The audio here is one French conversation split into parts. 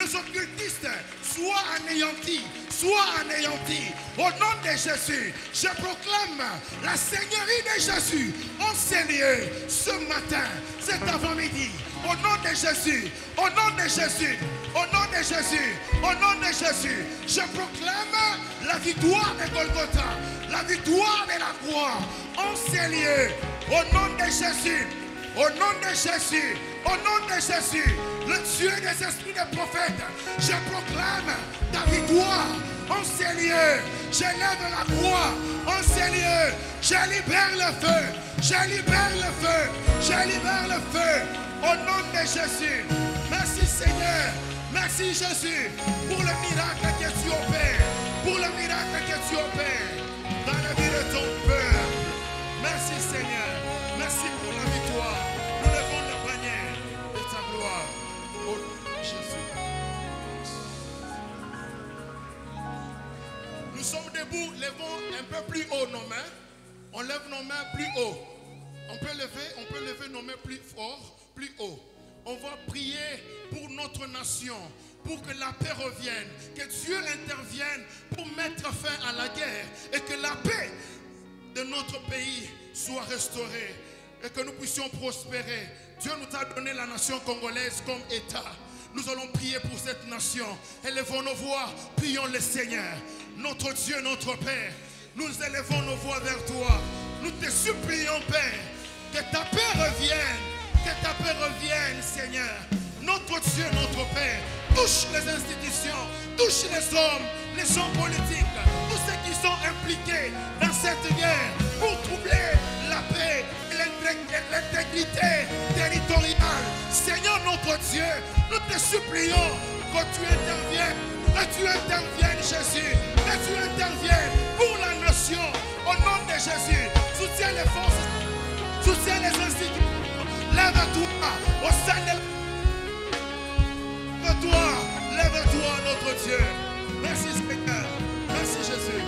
les occultistes soient anéantis, Au nom de Jésus, je proclame la Seigneurie de Jésus en ces lieux ce matin, cet avant-midi. Au nom de Jésus, au nom de Jésus, au nom de Jésus, au nom de Jésus, je proclame la victoire de Golgotha, la victoire de la croix en ces lieux. Au nom de Jésus, au nom de Jésus, au nom de Jésus, le Dieu des esprits des prophètes, je proclame ta victoire en ces lieux. J'élève la croix en ces lieux. Je libère le feu. Je libère le feu. Je libère le feu. Au nom de Jésus. Merci Seigneur. Merci Jésus pour le miracle que tu opères. Pour le miracle que tu opères dans la vie de ton peuple. Merci Seigneur. Merci pour la victoire. Nous levons le bannière de ta gloire. Au nom de Jésus. Nous sommes debout, levons un peu plus haut nos mains. On lève nos mains plus haut. On peut lever nos mains plus fort, plus haut. On va prier pour notre nation, pour que la paix revienne, que Dieu intervienne pour mettre fin à la guerre et que la paix de notre pays soit restaurée et que nous puissions prospérer. Dieu nous a donné la nation congolaise comme État. Nous allons prier pour cette nation. Élevons nos voix, prions le Seigneur. Notre Dieu, notre Père, nous élevons nos voix vers toi. Nous te supplions, Père, que ta paix revienne. Que ta paix revienne, Seigneur. Notre Dieu, notre Père, touche les institutions, touche les hommes politiques, tous ceux qui sont impliqués dans cette guerre pour troubler la paix et l'intégrité territoriale. Seigneur notre Dieu, nous te supplions que tu interviennes, Jésus, que tu interviennes pour la nation. Au nom de Jésus, soutiens les forces, soutiens les institutions. Lève-toi au sein de lève-toi, notre Dieu. Merci Seigneur. Merci Jésus.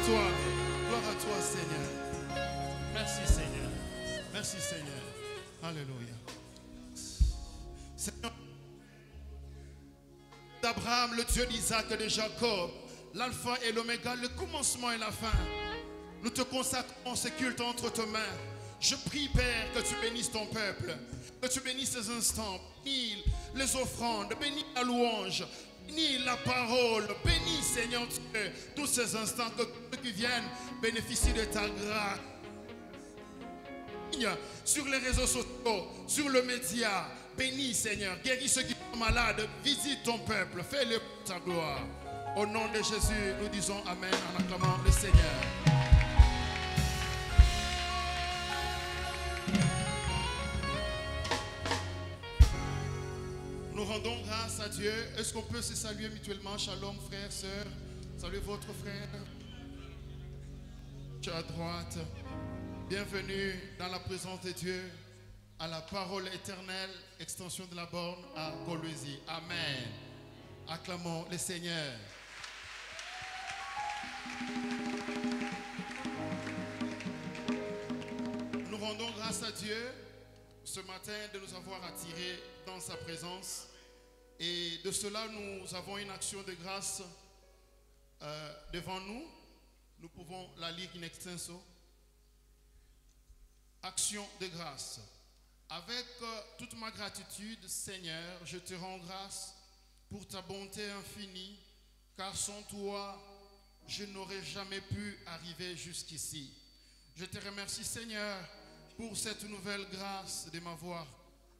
Gloire à toi, Seigneur. Merci Seigneur. Merci Seigneur. Alléluia. Seigneur d'Abraham, le Dieu d'Isaac et de Jacob, l'alpha et l'oméga, le commencement et la fin. Nous te consacrons ce culte entre tes mains. Je prie, Père, que tu bénisses ton peuple, que tu bénisses ces instants, bénis les offrandes, bénis la louange, bénis la parole, bénis, Seigneur Dieu, tous ces instants, que ceux qui viennent bénéficient de ta grâce. Sur les réseaux sociaux, sur le média, bénis, Seigneur, guéris ceux qui sont malades, visite ton peuple, fais-le pour ta gloire. Au nom de Jésus, nous disons Amen en acclamant le Seigneur. Nous rendons grâce à Dieu. Est-ce qu'on peut se saluer mutuellement? Shalom, frères, sœurs. Saluez votre frère. Tu es à droite. Bienvenue dans la présence de Dieu, à la parole éternelle, extension de la borne à Kolwezi. Amen. Acclamons le Seigneur. Nous rendons grâce à Dieu ce matin de nous avoir attirés dans sa présence, et de cela nous avons une action de grâce devant nous. Nous pouvons la lire in extenso. Action de grâce. Avec toute ma gratitude, Seigneur, je te rends grâce pour ta bonté infinie, car sans toi, je n'aurais jamais pu arriver jusqu'ici. Je te remercie, Seigneur, pour cette nouvelle grâce de m'avoir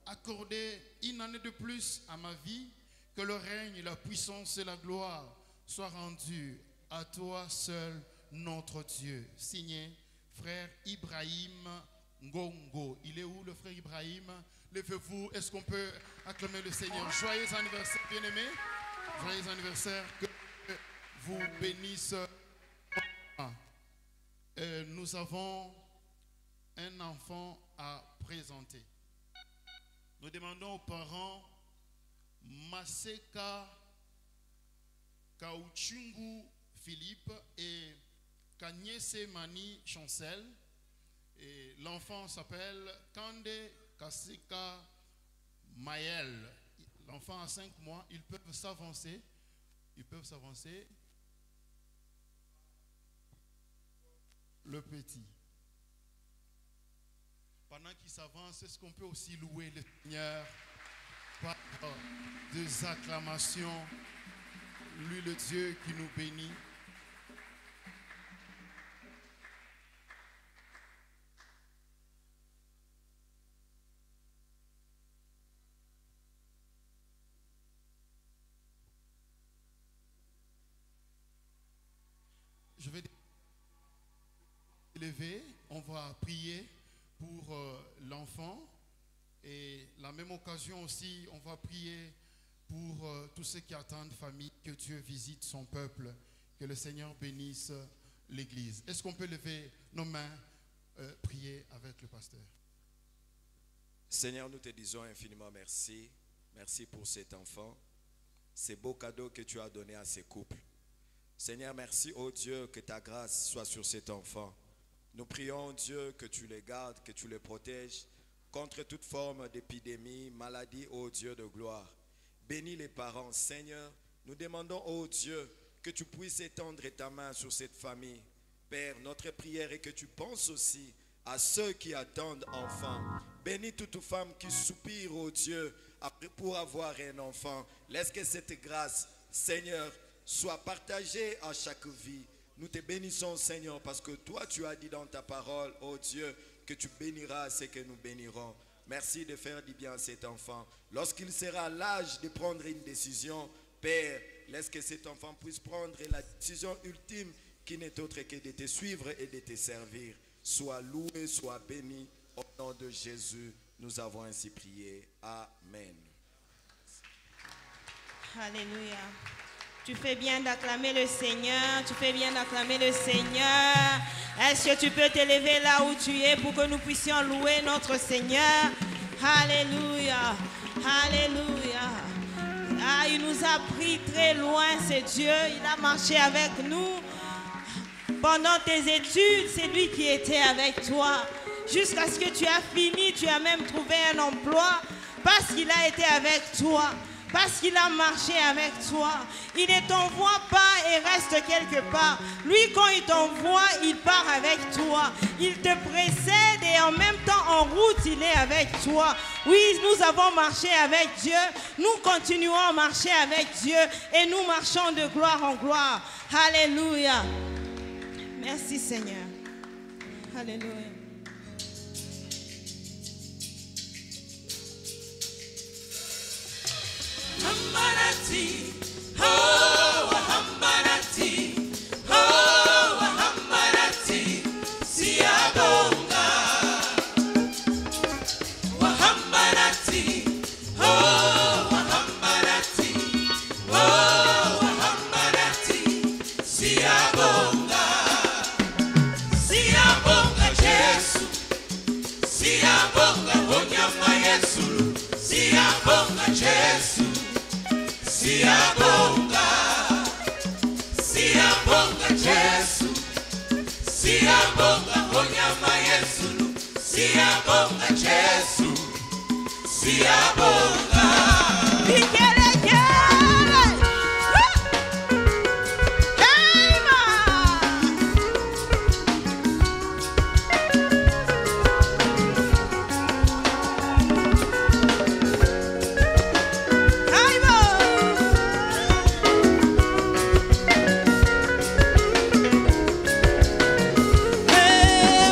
accordé une année de plus à ma vie, que le règne, la puissance et la gloire soient rendus à toi seul, notre Dieu. Signé, frère Ibrahim Ngongo. Il est où le frère Ibrahim? Levez-vous, est-ce qu'on peut acclamer le Seigneur? Joyeux anniversaire, bien-aimé. Joyeux anniversaire, que vous bénisse. Nous avons un enfant à présenter. Nous demandons aux parents Maseka Kauchungu Philippe et Kanyese Mani Chancel. Et l'enfant s'appelle Kande Kasika Maël. l'enfant a 5 mois, ils peuvent s'avancer. Ils peuvent s'avancer. Le petit. Pendant qu'il s'avance, est-ce qu'on peut aussi louer le Seigneur par des acclamations? Lui, le Dieu qui nous bénit. Je vais élever, on va prier pour l'enfant et la même occasion aussi, on va prier pour tous ceux qui attendent famille, que Dieu visite son peuple, que le Seigneur bénisse l'église. Est-ce qu'on peut lever nos mains, prier avec le pasteur? Seigneur, nous te disons infiniment merci. Merci pour cet enfant, ces beaux cadeaux que tu as donnés à ces couples. Seigneur, merci, oh Dieu, que ta grâce soit sur cet enfant. Nous prions, Dieu, que tu les gardes, que tu les protèges contre toute forme d'épidémie, maladie, oh Dieu de gloire. Bénis les parents, Seigneur. Nous demandons, oh Dieu, que tu puisses étendre ta main sur cette famille. Père, notre prière est que tu penses aussi à ceux qui attendent enfants. Bénis toute femme qui soupire, oh Dieu, pour avoir un enfant. Laisse que cette grâce, Seigneur, soit partagée à chaque vie. Nous te bénissons, Seigneur, parce que toi, tu as dit dans ta parole, oh Dieu, que tu béniras ceux que nous bénirons. Merci de faire du bien à cet enfant. Lorsqu'il sera à l'âge de prendre une décision, Père, laisse que cet enfant puisse prendre la décision ultime qui n'est autre que de te suivre et de te servir. Sois loué, sois béni. Au nom de Jésus, nous avons ainsi prié. Amen. Alléluia. Tu fais bien d'acclamer le Seigneur. Tu fais bien d'acclamer le Seigneur. Est-ce que tu peux t'élever là où tu es pour que nous puissions louer notre Seigneur? Alléluia. Alléluia. Ah, il nous a pris très loin, c'est Dieu. Il a marché avec nous. Pendant tes études, c'est lui qui était avec toi. Jusqu'à ce que tu as fini, tu as même trouvé un emploi parce qu'il a été avec toi. Parce qu'il a marché avec toi. Il ne t'envoie pas et reste quelque part. Lui, quand il t'envoie, il part avec toi. Il te précède et en même temps, en route, il est avec toi. Oui, nous avons marché avec Dieu. Nous continuons à marcher avec Dieu. Et nous marchons de gloire en gloire. Alléluia. Merci, Seigneur. Alléluia. Hambarati, oh, Hambarati, oh, Hambarati, Siabonga. Hambarati, oh, Hambarati, oh, Hambarati, Siabonga. Siabonga Jesu, Siabonga Onyama Yesu, Siabonga Jesu. Siabonga, Siabonga Jesu, Siabonga Onyama Yesu, Siabonga Jesu, Siabonga. Hey,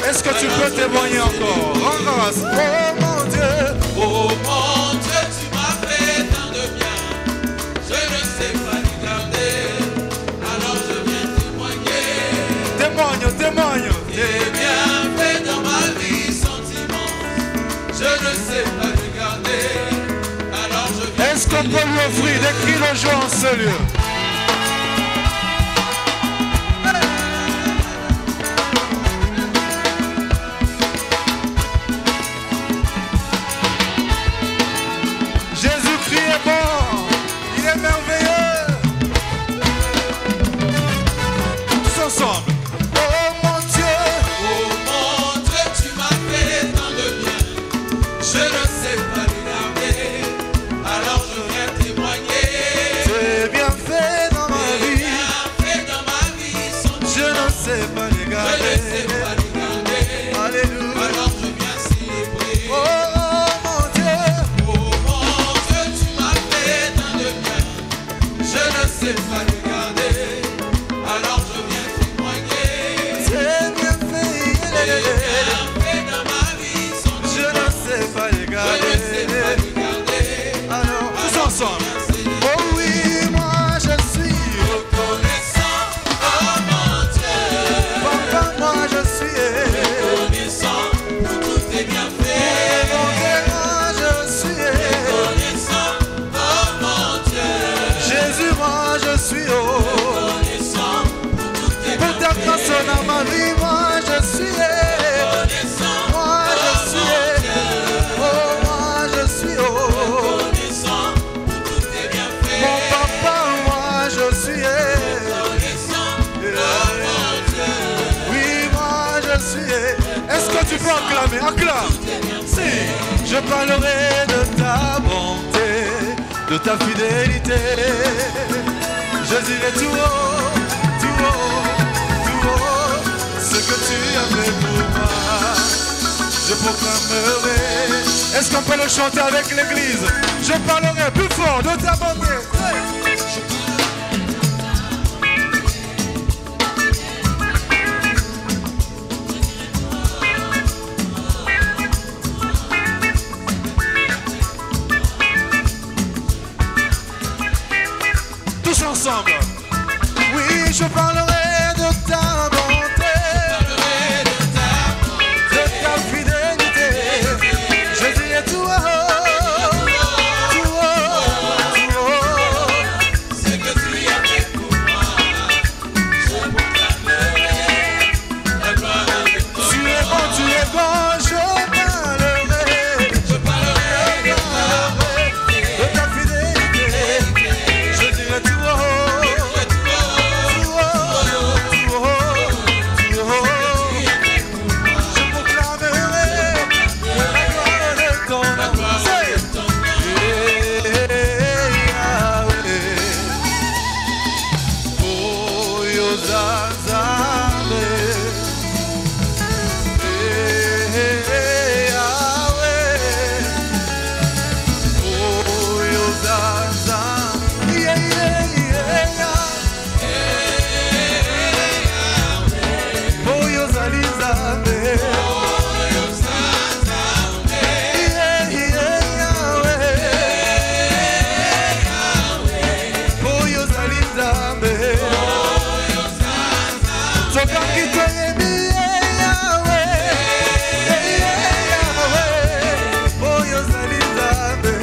Est-ce que tu peux témoigner encore? Rends grâce. Oh mon Dieu, tu m'as fait tant de bien. Je ne sais pas les garder. Alors je viens témoigner. témoigne. Tes bienfaits dans ma vie sont immenses. Je ne sais pas les garder. Alors je viens. Est-ce qu'on peut lui offrir des cris de joie en ce lieu? Jésus-Christ est bon, il est merveilleux. Tous ensemble. Oh mon Dieu, tu m'as fait tant de bien. Je ne sais pas les garder. Alors je viens témoigner. tes bienfaits dans ma vie, Bienfaits dans ma vie sont je ne sais pas les je ne sais garder. pas les garder. Alléluia. Alors je viens célébrer. Oh mon Dieu, Tu m'as fait tant de bien. Je ne sais pas les garder. Alors je viens témoigner. tes bienfaits, Bienfaits dans ma vie sont je ne sais pas les je ne sais pas garder. les garder. Alors, tous ensemble. Oh oui, moi je suis Reconnaissant, oh mon Dieu. papa, moi je suis Reconnaissant pour tous tes bienfaits. mon Dieu, moi je suis Reconnaissant, oh mon Dieu. Jésus, moi je suis Reconnaissant pour tous tes pour ta bienfaits. grâce dans ma vie, moi je suis Reconnaissant, moi je suis oh moi je suis reconnaissant pour tous tes bienfaits. mon papa, moi je suis Reconnaissant, oh mon Dieu. oui, moi je suis. Est-ce que tu peux acclamer? Acclame. Si, je parlerai de ta bonté, de ta fidélité. Je dirai tout haut, tout haut, tout haut, ce que tu as fait pour moi. Je proclamerai. Est-ce qu'on peut le chanter avec l'église? Je parlerai plus fort de ta bonté. Tous ensemble. Oui, je parlerai de ta bonté, de ta fidélité. Je dirai tout haut, tout haut, tout haut. C'est que tu as fait pour moi. Je proclamerai la gloire de ton Tu es bon, je parlerai. Je parlerai De ta fidélité, je dirai tout haut, tout haut, tout haut, tout haut. Je proclamerai la gloire de ton nom. Say, Yahweh, oh Yozazame, Yahweh. Oh, Yozazame, yeah, yeah, yeah. Oh, Yozalizame, yeah, yeah, Yahweh. Oh, Yozalizame, toka kitoyemi, Yahweh, yeah, Yahweh. Oh, Yozalizame.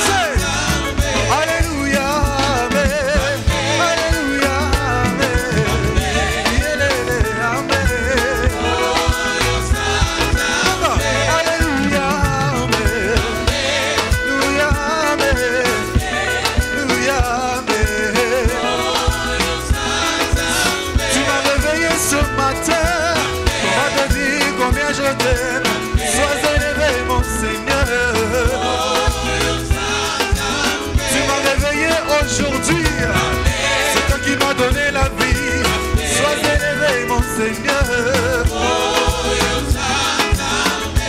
Say, Alléluia, Amen. Alléluia, Amen. Yelele, Amen. Alléluia, Amen. Alléluia, Amen. Alléluia, Amen. Tu m'as réveillé ce matin pour te dire combien je t'aime. Sois élevé, mon Seigneur. Tu m'as réveillé aujourd'hui. C'est toi qui m'as donné la vie. Sois élevé, mon Seigneur.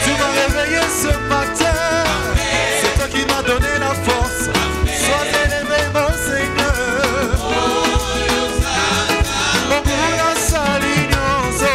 Tu m'as réveillé ce matin. C'est toi qui m'as donné la force. Sois élevé, mon Seigneur. Mon pour la salinose.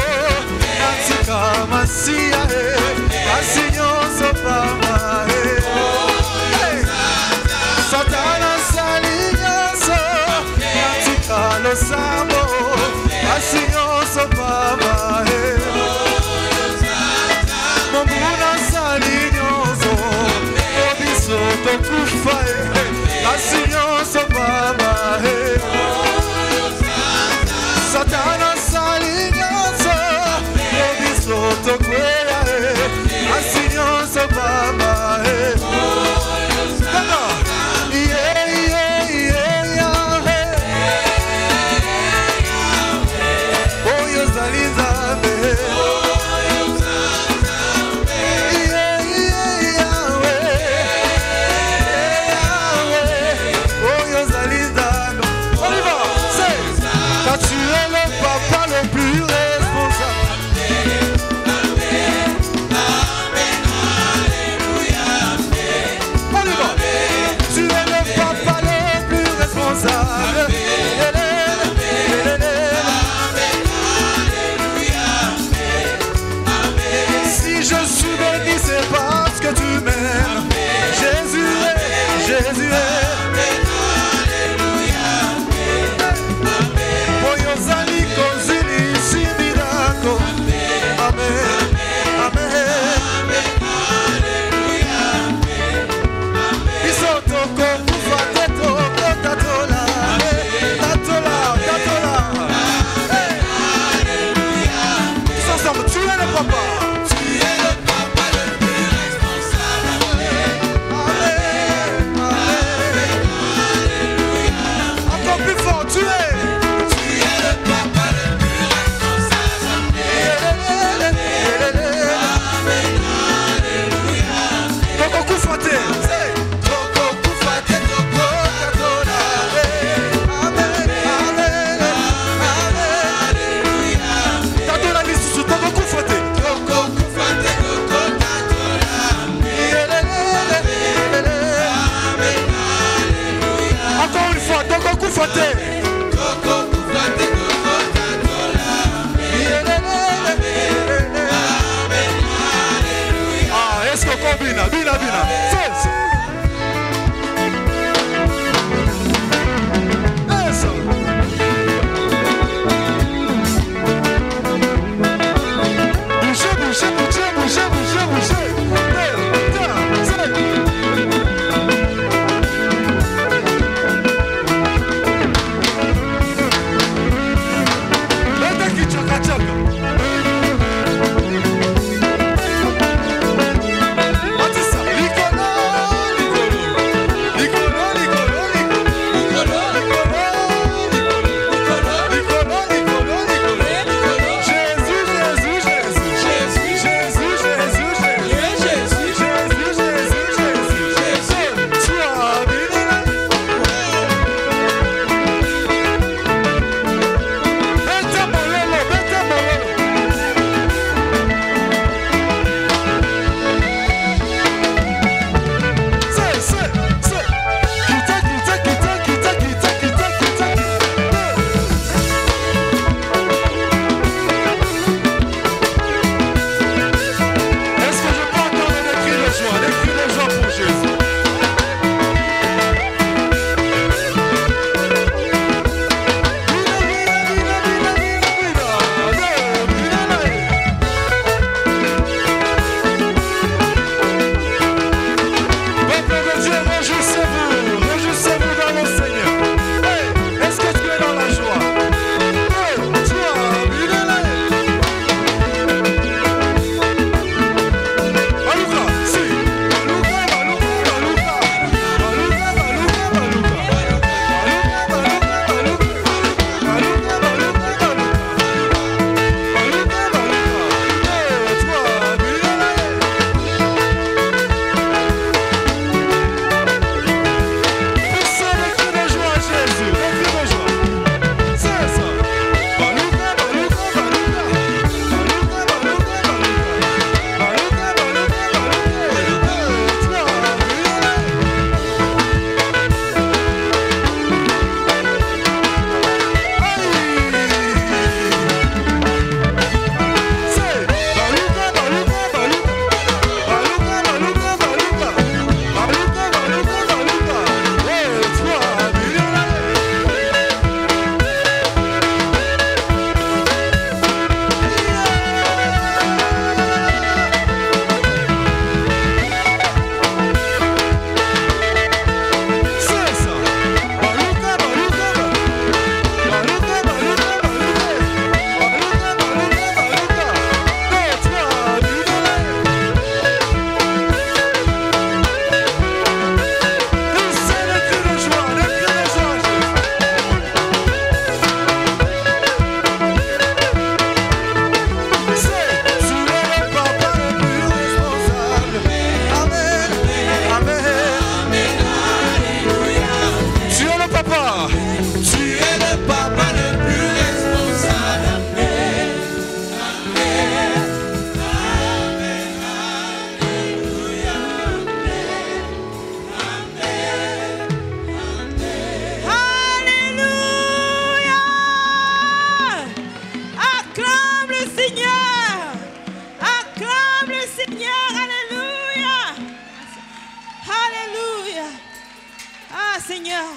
Acclame le Seigneur. Acclame le Seigneur. Alléluia. Alléluia. Ah, Seigneur.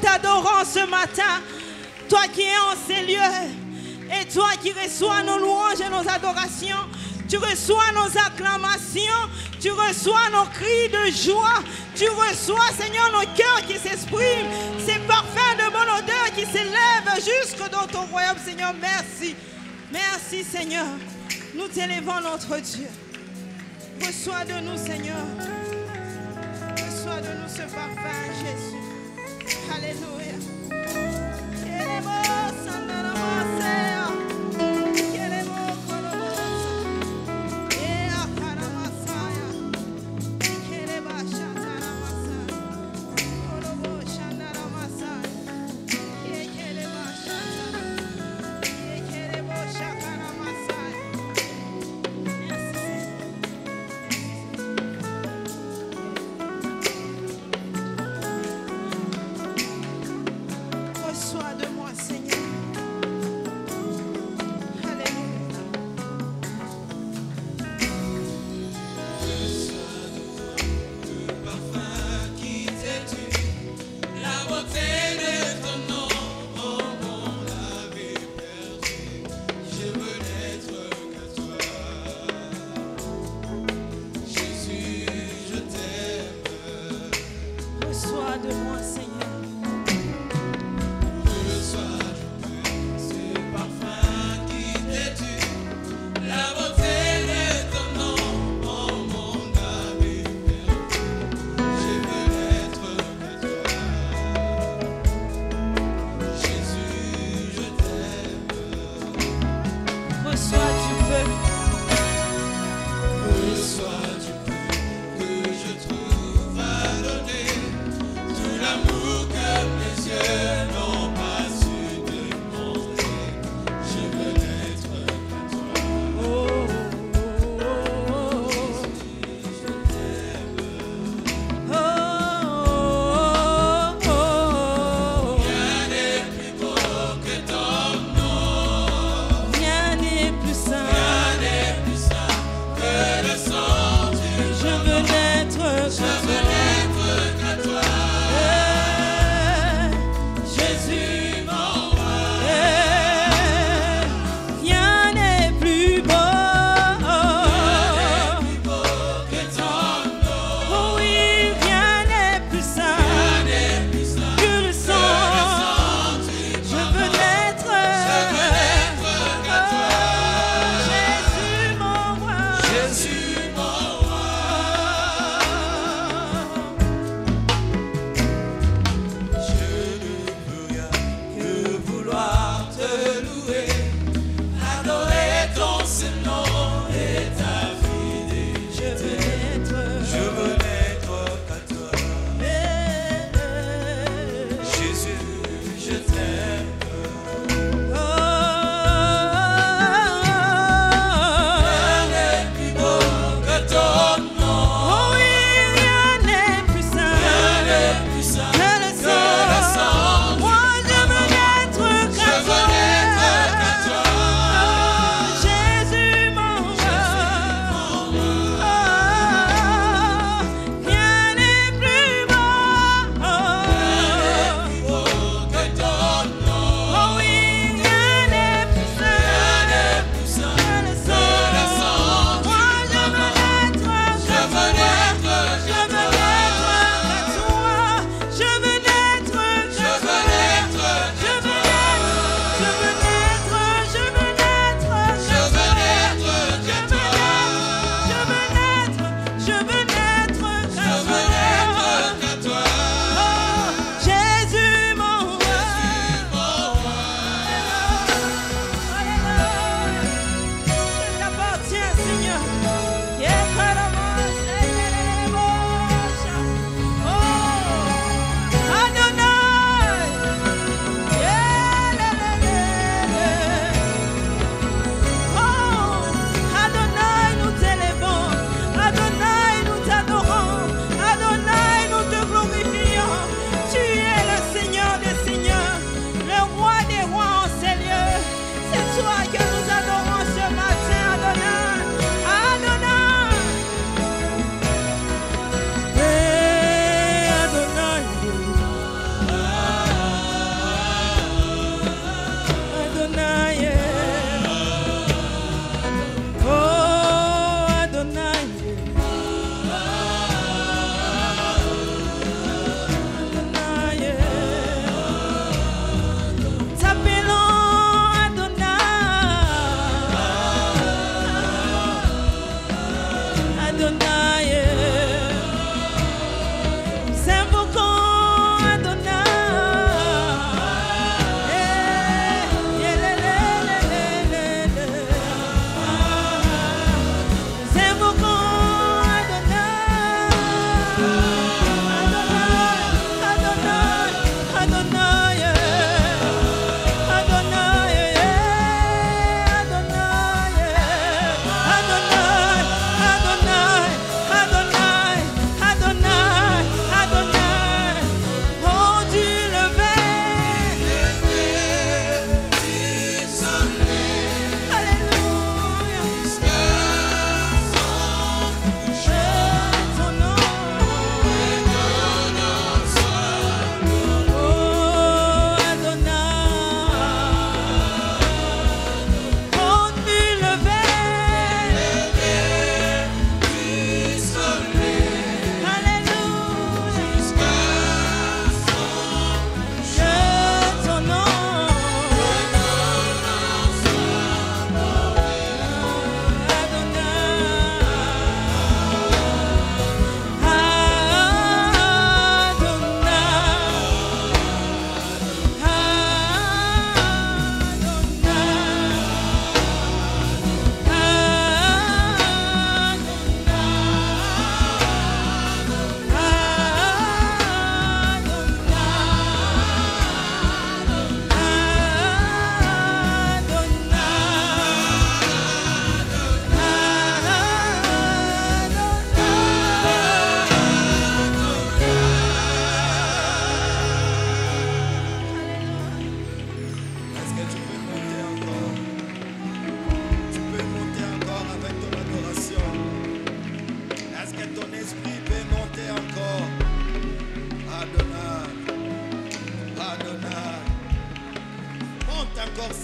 t'adorons ce matin. Toi qui es en ces lieux. Et toi qui reçois nos louanges et nos adorations. Tu reçois nos acclamations. Tu reçois nos cris de joie. Tu reçois, Seigneur, nos cœurs qui s'expriment. Ces parfums de bonne odeur qui s'élèvent jusque dans ton royaume, Seigneur. Merci. Merci, Seigneur. Nous t'élevons, notre Dieu. Reçois de nous, Seigneur. Reçois de nous ce parfum, Jésus. Alléluia. Reçois de moi, Seigneur.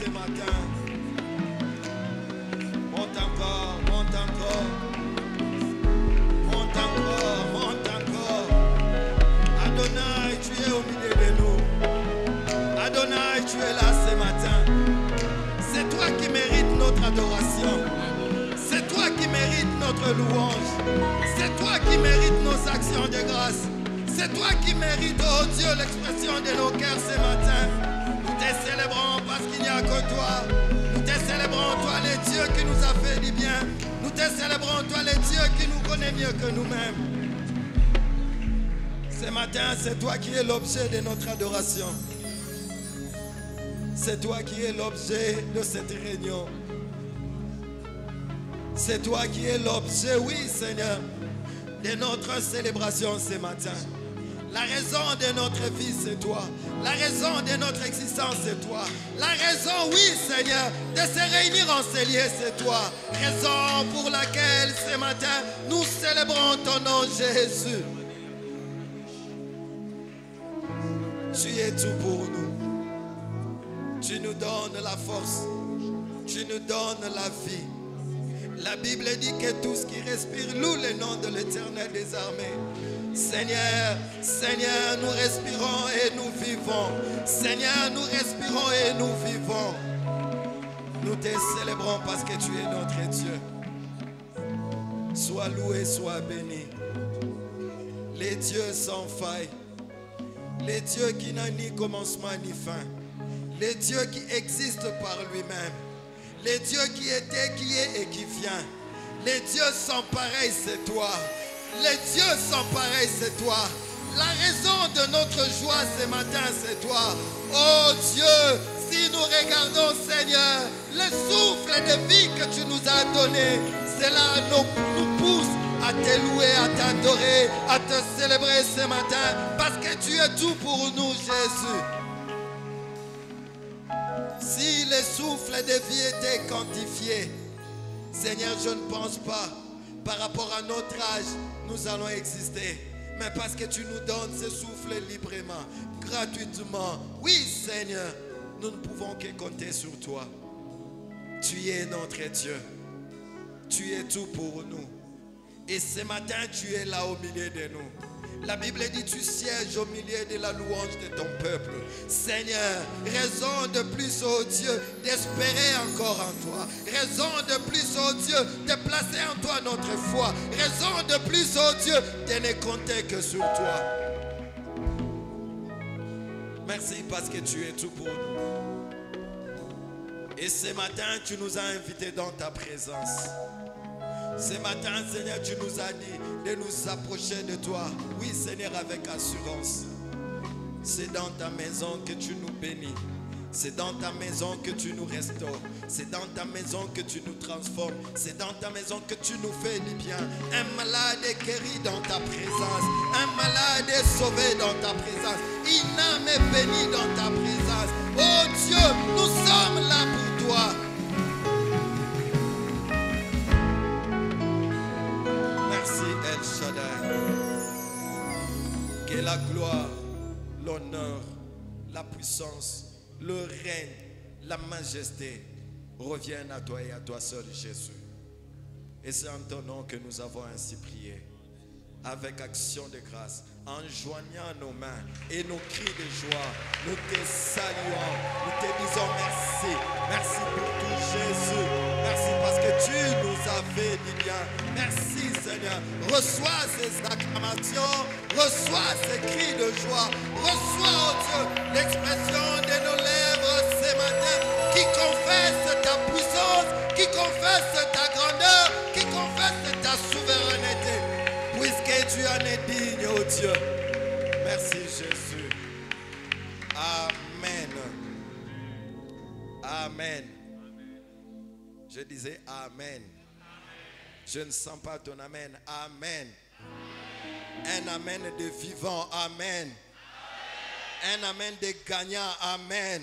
ce matin. Monte encore, monte encore. Monte encore, monte encore. Adonai, tu es au milieu de nous. Adonai, tu es là ce matin. C'est toi qui mérites notre adoration. C'est toi qui mérites notre louange. C'est toi qui mérites nos actions de grâce. C'est toi qui mérites, oh Dieu, l'expression de nos cœurs ce matin. Nous te célébrons parce qu'il n'y a que toi. Nous te célébrons, toi, le Dieu qui nous a fait du bien. Nous te célébrons, toi, le Dieu qui nous connaît mieux que nous-mêmes. Ce matin, c'est toi qui es l'objet de notre adoration. C'est toi qui es l'objet de cette réunion. C'est toi qui es l'objet, oui Seigneur, de notre célébration ce matin. La raison de notre vie, c'est toi. La raison de notre existence, c'est toi. La raison, oui Seigneur, de se réunir en ces lieux, c'est toi. Raison pour laquelle ce matin, nous célébrons ton nom Jésus. Tu es tout pour nous. Tu nous donnes la force. Tu nous donnes la vie. La Bible dit que tout ce qui respire loue le nom de l'Éternel des armées. Seigneur, Seigneur, nous respirons et nous vivons. Seigneur, nous respirons et nous vivons. Nous te célébrons parce que tu es notre Dieu. Sois loué, sois béni. Les dieux sans faille. Les dieux qui n'ont ni commencement ni fin. Les dieux qui existent par lui-même. Les dieux qui étaient, qui est et qui vient. Les dieux sans pareil, c'est toi. Les dieux sans pareil, c'est toi. La raison de notre joie ce matin, c'est toi. Oh Dieu, si nous regardons, Seigneur, le souffle de vie que tu nous as donné, cela nous pousse à te louer, à t'adorer, à te célébrer ce matin, parce que tu es tout pour nous, Jésus. Si le souffle de vie était quantifié, Seigneur, je ne pense pas, par rapport à notre âge, nous allons exister. Mais parce que tu nous donnes ce souffle librement, gratuitement. Oui, Seigneur, nous ne pouvons que compter sur toi. Tu es notre Dieu. Tu es tout pour nous. Et ce matin, tu es là au milieu de nous. La Bible dit, tu sièges au milieu de la louange de ton peuple. Seigneur, raison de plus, oh Dieu, d'espérer encore en toi. Raison de plus, oh Dieu, de placer en toi notre foi. Raison de plus, oh Dieu, de ne compter que sur toi. Merci parce que tu es tout pour nous. Et ce matin, tu nous as invités dans ta présence. Ce matin, Seigneur, tu nous as dit de nous approcher de toi. Oui, Seigneur, avec assurance. C'est dans ta maison que tu nous bénis. C'est dans ta maison que tu nous restaures. C'est dans ta maison que tu nous transformes. C'est dans ta maison que tu nous fais du bien. Un malade est guéri dans ta présence. Un malade est sauvé dans ta présence. Une âme est bénie dans ta présence. Oh Dieu, nous sommes là pour toi. El Shaddai. Que la gloire, l'honneur, la puissance, le règne, la majesté reviennent à toi et à toi seul, Jésus. Et c'est en ton nom que nous avons ainsi prié, avec action de grâce, en joignant nos mains et nos cris de joie. Nous te saluons, nous te disons merci. Merci pour tout, Jésus. Merci parce que tu nous as fait du bien. Merci, Seigneur. Reçois ces acclamations, reçois ces cris de joie. Reçois, oh Dieu, l'expression de nos lèvres ce matin qui confesse ta puissance, qui confesse ta grandeur, qui confesse ta souveraineté. Puisque tu en es digne, oh Dieu. Merci, Jésus. Amen. Amen. Je disais Amen. Je ne sens pas ton Amen. Amen. Un Amen de vivant. Amen. Un Amen de gagnant. Amen.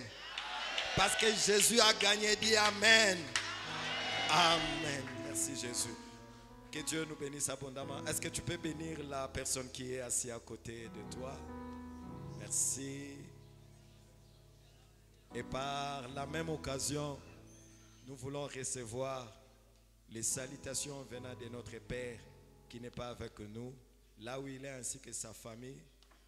Parce que Jésus a gagné. Dit Amen. Amen. Merci, Jésus. Que Dieu nous bénisse abondamment. Est-ce que tu peux bénir la personne qui est assise à côté de toi? Merci. Et par la même occasion, nous voulons recevoir les salutations venant de notre Père qui n'est pas avec nous, là où il est ainsi que sa famille.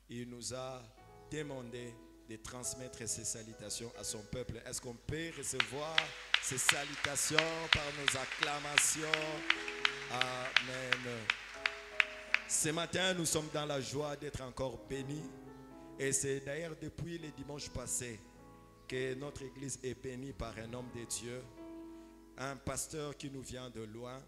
Il nous a demandé de transmettre ces salutations à son peuple. Est-ce qu'on peut recevoir ces salutations par nos acclamations? Amen. Ce matin, nous sommes dans la joie d'être encore bénis. Et c'est d'ailleurs depuis le dimanche passé que notre église est bénie par un homme de Dieu, un pasteur qui nous vient de loin.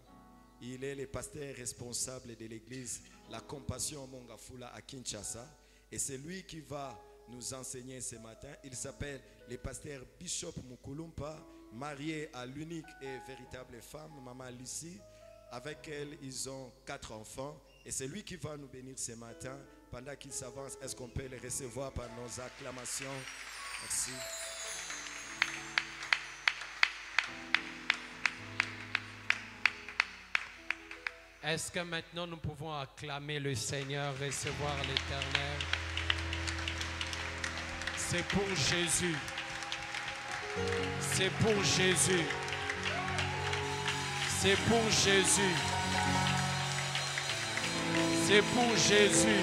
Il est le pasteur responsable de l'église La Compassion Mongafula à Kinshasa. Et c'est lui qui va nous enseigner ce matin. Il s'appelle le pasteur Bishop Mukulumpa, marié à l'unique et véritable femme, Maman Lucie. Avec elle, ils ont 4 enfants. Et c'est lui qui va nous bénir ce matin. Pendant qu'il s'avance, est-ce qu'on peut le recevoir par nos acclamations? Merci. Est-ce que maintenant nous pouvons acclamer le Seigneur, recevoir l'Éternel? C'est pour Jésus. C'est pour Jésus. C'est pour Jésus. C'est pour Jésus.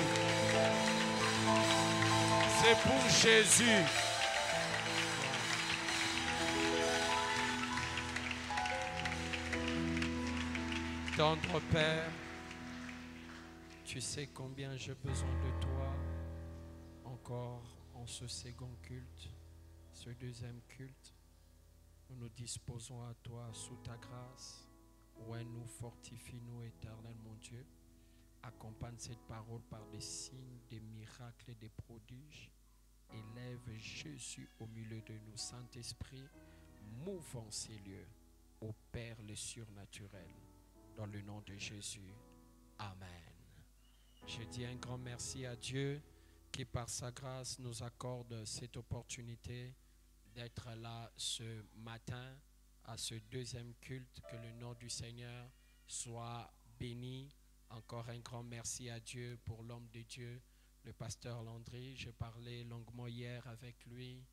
C'est pour Jésus. Tendre Père, tu sais combien j'ai besoin de toi encore en ce second culte, ce deuxième culte. Nous nous disposons à toi sous ta grâce. Ouais, nous fortifie-nous, éternel mon Dieu. Accompagne cette parole par des signes, des miracles et des prodiges. Élève Jésus au milieu de nous, Saint-Esprit, mouve en ces lieux, opère le surnaturel. Dans le nom de Jésus. Amen. Je dis un grand merci à Dieu qui par sa grâce nous accorde cette opportunité d'être là ce matin à ce deuxième culte. Que le nom du Seigneur soit béni. Encore un grand merci à Dieu pour l'homme de Dieu, le pasteur Landry. J'ai parlé longuement hier avec lui.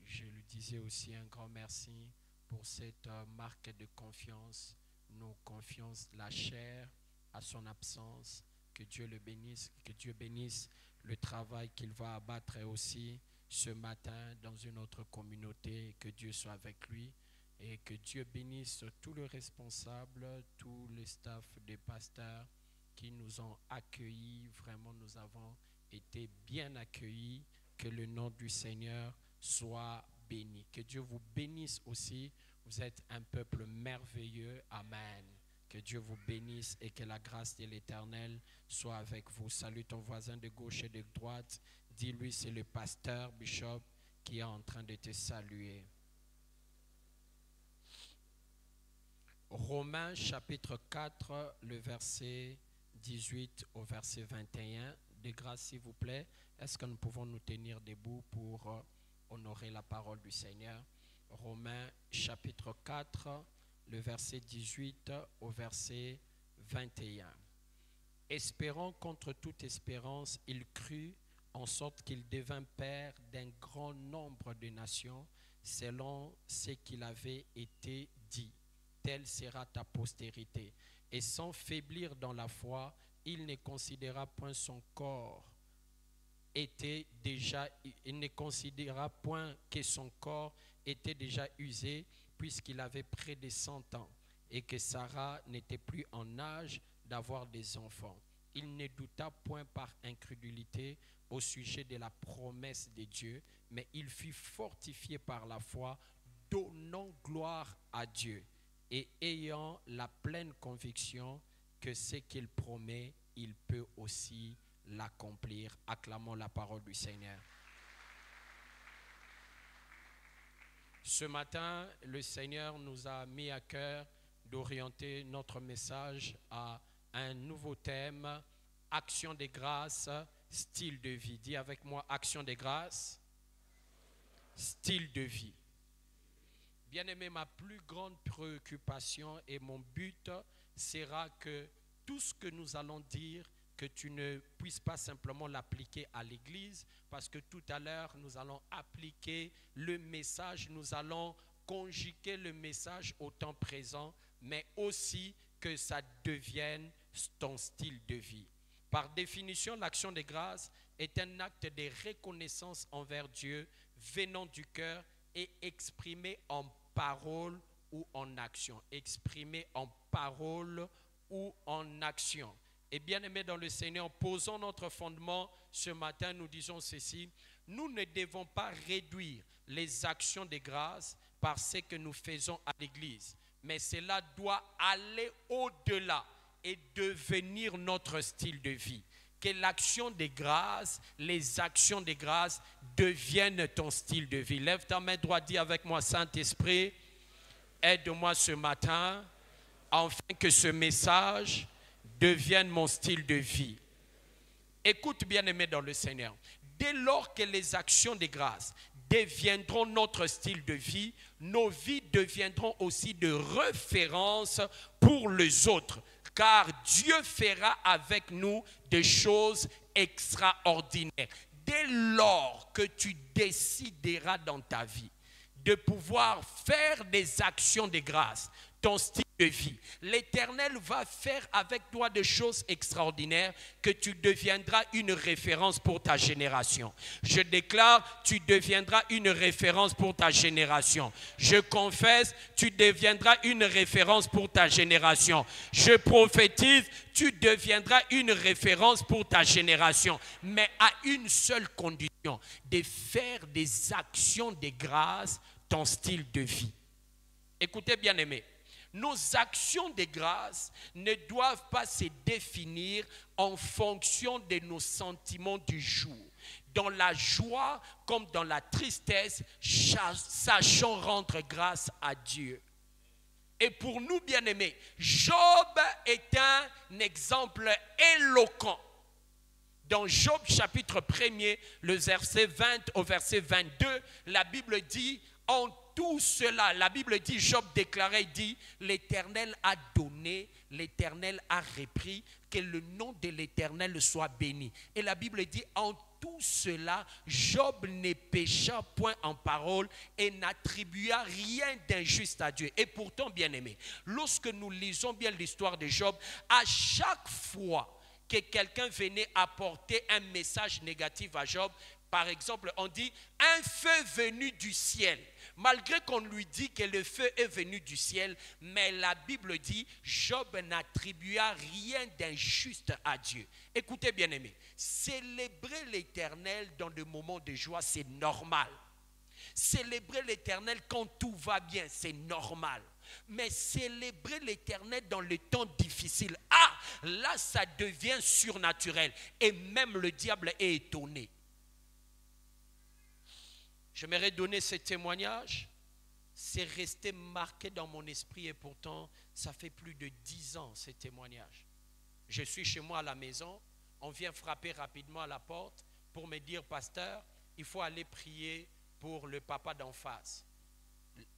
Je lui disais aussi un grand merci pour cette marque de confiance. Nous confions la chair à son absence. Que Dieu le bénisse, que Dieu bénisse le travail qu'il va abattre aussi ce matin dans une autre communauté. Que Dieu soit avec lui et que Dieu bénisse tous les responsables, tous les staffs des pasteurs qui nous ont accueillis. Vraiment, nous avons été bien accueillis. Que le nom du Seigneur soit béni. Que Dieu vous bénisse aussi. Vous êtes un peuple merveilleux. Amen. Que Dieu vous bénisse et que la grâce de l'Éternel soit avec vous. Salue ton voisin de gauche et de droite. Dis-lui, c'est le pasteur Bishop qui est en train de te saluer. Romains chapitre 4, le verset 18 au verset 21. De grâce, s'il vous plaît, est-ce que nous pouvons nous tenir debout pour honorer la parole du Seigneur? Romains chapitre 4, le verset 18 au verset 21. Espérant contre toute espérance, il crut en sorte qu'il devint père d'un grand nombre de nations, selon ce qu'il avait été dit. Telle sera ta postérité. Et sans faiblir dans la foi, il ne considéra point son corps il ne considéra point que son corps était déjà usé, puisqu'il avait près de 100 ans, et que Sarah n'était plus en âge d'avoir des enfants. Il ne douta point par incrédulité au sujet de la promesse de Dieu, mais il fut fortifié par la foi, donnant gloire à Dieu, et ayant la pleine conviction que ce qu'il promet, il peut aussi l'accomplir. Acclamons la parole du Seigneur. Ce matin, le Seigneur nous a mis à cœur d'orienter notre message à un nouveau thème, action de grâce, style de vie. Dis avec moi, action de grâce, style de vie. Bien-aimé, ma plus grande préoccupation et mon but sera que tout ce que nous allons dire que tu ne puisses pas simplement l'appliquer à l'église, parce que tout à l'heure, nous allons appliquer le message, nous allons conjuguer le message au temps présent, mais aussi que ça devienne ton style de vie. Par définition, l'action de grâce est un acte de reconnaissance envers Dieu venant du cœur et exprimé en parole ou en action. Exprimé en parole ou en action. Et bien aimé dans le Seigneur, posons notre fondement ce matin, nous disons ceci: nous ne devons pas réduire les actions de grâce par ce que nous faisons à l'église, mais cela doit aller au-delà et devenir notre style de vie. Que l'action de grâce, les actions de grâce deviennent ton style de vie. Lève ta main droite, dis avec moi: Saint-Esprit, aide-moi ce matin, afin que ce message devienne mon style de vie. Écoute, bien-aimé dans le Seigneur, dès lors que les actions de grâce deviendront notre style de vie, nos vies deviendront aussi de référence pour les autres, car Dieu fera avec nous des choses extraordinaires. Dès lors que tu décideras dans ta vie de pouvoir faire des actions de grâce, ton style de vie, l'Éternel va faire avec toi des choses extraordinaires, que tu deviendras une référence pour ta génération. Je déclare, tu deviendras une référence pour ta génération. Je confesse, tu deviendras une référence pour ta génération. Je prophétise, tu deviendras une référence pour ta génération. Mais à une seule condition: de faire des actions de grâce ton style de vie. Écoutez, bien-aimés, nos actions de grâce ne doivent pas se définir en fonction de nos sentiments du jour. Dans la joie comme dans la tristesse, sachons rendre grâce à Dieu. Et pour nous, bien-aimés, Job est un exemple éloquent. Dans Job chapitre 1er, le verset 20 au verset 22, la Bible dit: en tout cela, la Bible dit, Job déclarait, il dit: l'Éternel a donné, l'Éternel a repris, que le nom de l'Éternel soit béni. Et la Bible dit: en tout cela, Job ne pécha point en parole et n'attribua rien d'injuste à Dieu. Et pourtant, bien-aimés, lorsque nous lisons bien l'histoire de Job, à chaque fois que quelqu'un venait apporter un message négatif à Job, par exemple, on dit un feu venu du ciel. Malgré qu'on lui dit que le feu est venu du ciel, mais la Bible dit Job n'attribua rien d'injuste à Dieu. Écoutez, bien-aimés, célébrer l'Éternel dans des moments de joie, c'est normal. Célébrer l'Éternel quand tout va bien, c'est normal. Mais célébrer l'Éternel dans les temps difficiles, là ça devient surnaturel. Et même le diable est étonné. J'aimerais donner ce témoignage. C'est resté marqué dans mon esprit et pourtant, ça fait plus de 10 ans, ce témoignage. Je suis chez moi à la maison, on vient frapper rapidement à la porte pour me dire: pasteur, il faut aller prier pour le papa d'en face.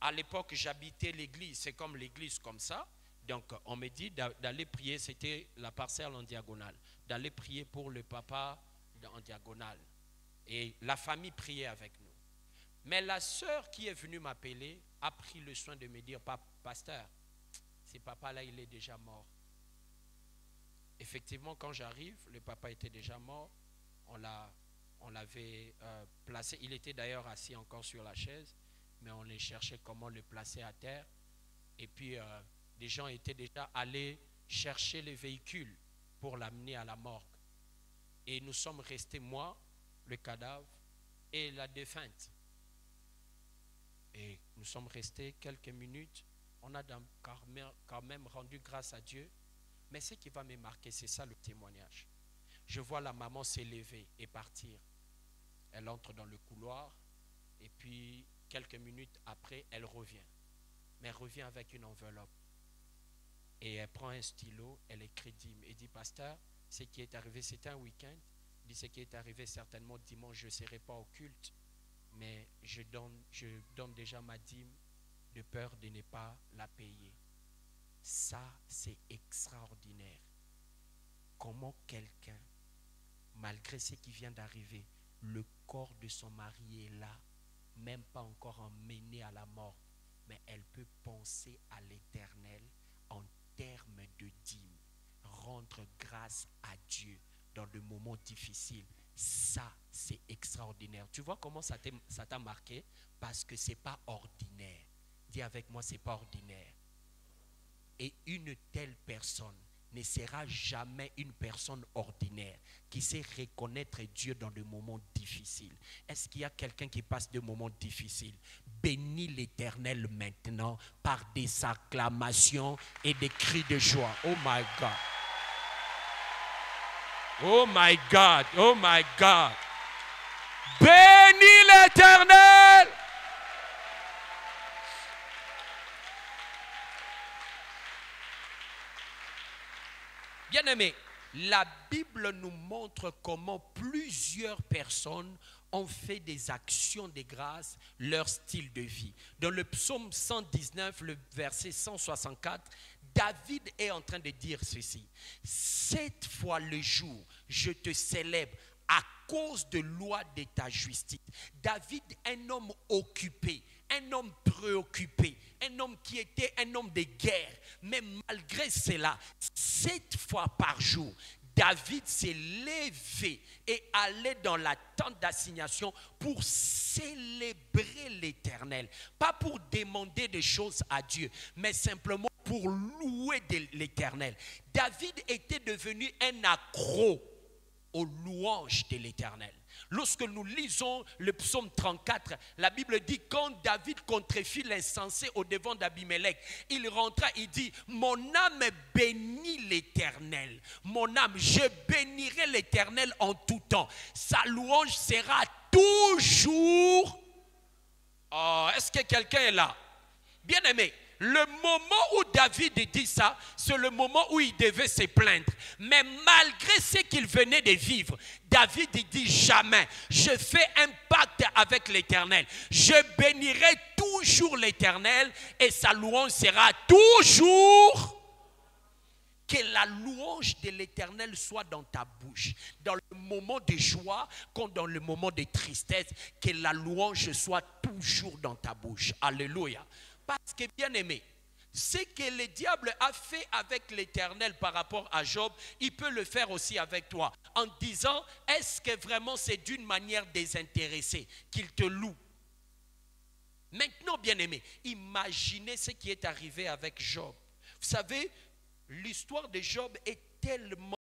À l'époque, j'habitais l'église, c'est comme l'église comme ça. Donc, on me dit d'aller prier, c'était la parcelle en diagonale, d'aller prier pour le papa en diagonale. Et la famille priait avec nous. Mais la sœur qui est venue m'appeler a pris le soin de me dire: pasteur, ce papa-là, il est déjà mort. Effectivement, quand j'arrive, le papa était déjà mort. On l'avait placé. Il était d'ailleurs assis encore sur la chaise, mais on les cherchait comment le placer à terre. Et puis, des gens étaient déjà allés chercher les véhicules pour l'amener à la morgue. Et nous sommes restés, moi, le cadavre et la défunte. Et nous sommes restés quelques minutes. On a quand même rendu grâce à Dieu. Mais ce qui va me marquer, c'est ça le témoignage. Je vois la maman s'élever et partir. Elle entre dans le couloir. Et puis, quelques minutes après, elle revient. Mais elle revient avec une enveloppe. Et elle prend un stylo, elle écrit et dit: pasteur, ce qui est arrivé, c'était un week-end. Il dit: ce qui est arrivé certainement dimanche, je ne serai pas au culte. Mais je donne déjà ma dîme de peur de ne pas la payer. Ça, c'est extraordinaire. comment quelqu'un, malgré ce qui vient d'arriver, le corps de son mari est là, même pas encore emmené à la mort, mais elle peut penser à l'Éternel en termes de dîme, rendre grâce à Dieu dans le moment difficile. Ça, c'est extraordinaire. Tu vois comment ça t'a marqué? Parce que ce n'est pas ordinaire. Dis avec moi, ce n'est pas ordinaire. Et une telle personne ne sera jamais une personne ordinaire qui sait reconnaître Dieu dans le moment difficile. Est-ce qu'il y a quelqu'un qui passe des moments difficiles? Bénis l'Éternel maintenant par des acclamations et des cris de joie. Oh my God. Oh my God. Oh my God. Bénis l'Éternel. Bien-aimés, la Bible nous montre comment plusieurs personnes ont fait des actions de grâce, leur style de vie. Dans le psaume 119, le verset 164, David est en train de dire ceci. 7 fois le jour, je te célèbre à cause de loi de ta justice. David, un homme occupé, un homme préoccupé, un homme qui était un homme de guerre. Mais malgré cela, 7 fois par jour, David s'est levé et allait dans la tente d'assignation pour célébrer l'Éternel. Pas pour demander des choses à Dieu, mais simplement pour louer l'Éternel. David était devenu un accro aux louanges de l'Éternel. Lorsque nous lisons le psaume 34, la Bible dit quand David contrefit l'insensé au devant d'Abimelech, il rentra, il dit, mon âme bénit l'Éternel. Mon âme, je bénirai l'Éternel en tout temps. Sa louange sera toujours. Oh, est-ce que quelqu'un est là? Bien aimé. Le moment où David dit ça, c'est le moment où il devait se plaindre. Mais malgré ce qu'il venait de vivre, David dit jamais, je fais un pacte avec l'Éternel. Je bénirai toujours l'Éternel et sa louange sera toujours. Que la louange de l'Éternel soit dans ta bouche. Dans le moment de joie, comme dans le moment de tristesse, que la louange soit toujours dans ta bouche. Alléluia. Parce que bien aimé, ce que le diable a fait avec l'Éternel par rapport à Job, il peut le faire aussi avec toi. En disant, est-ce que vraiment c'est d'une manière désintéressée qu'il te loue? Maintenant, bien aimé, imaginez ce qui est arrivé avec Job. Vous savez, l'histoire de Job est tellement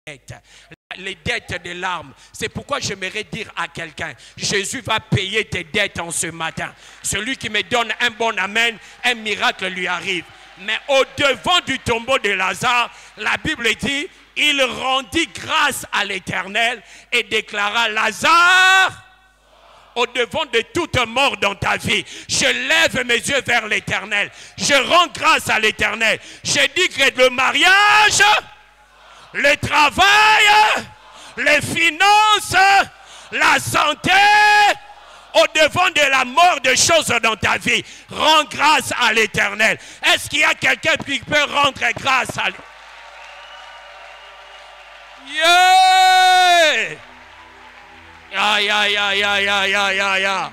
dettes. Les dettes des larmes. C'est pourquoi j'aimerais dire à quelqu'un, Jésus va payer tes dettes en ce matin. Celui qui me donne un bon amen, un miracle lui arrive. Mais au-devant du tombeau de Lazare, la Bible dit, il rendit grâce à l'Éternel et déclara, Lazare, au-devant de toute mort dans ta vie, je lève mes yeux vers l'Éternel. Je rends grâce à l'Éternel. Je dis que le mariage, le travail, les finances, la santé, au-devant de la mort de choses dans ta vie, rends grâce à l'Éternel. Est-ce qu'il y a quelqu'un qui peut rendre grâce à l'Éternel? Yeah! Aïe, aïe, aïe, aïe, aïe, aïe, aïe, aïe.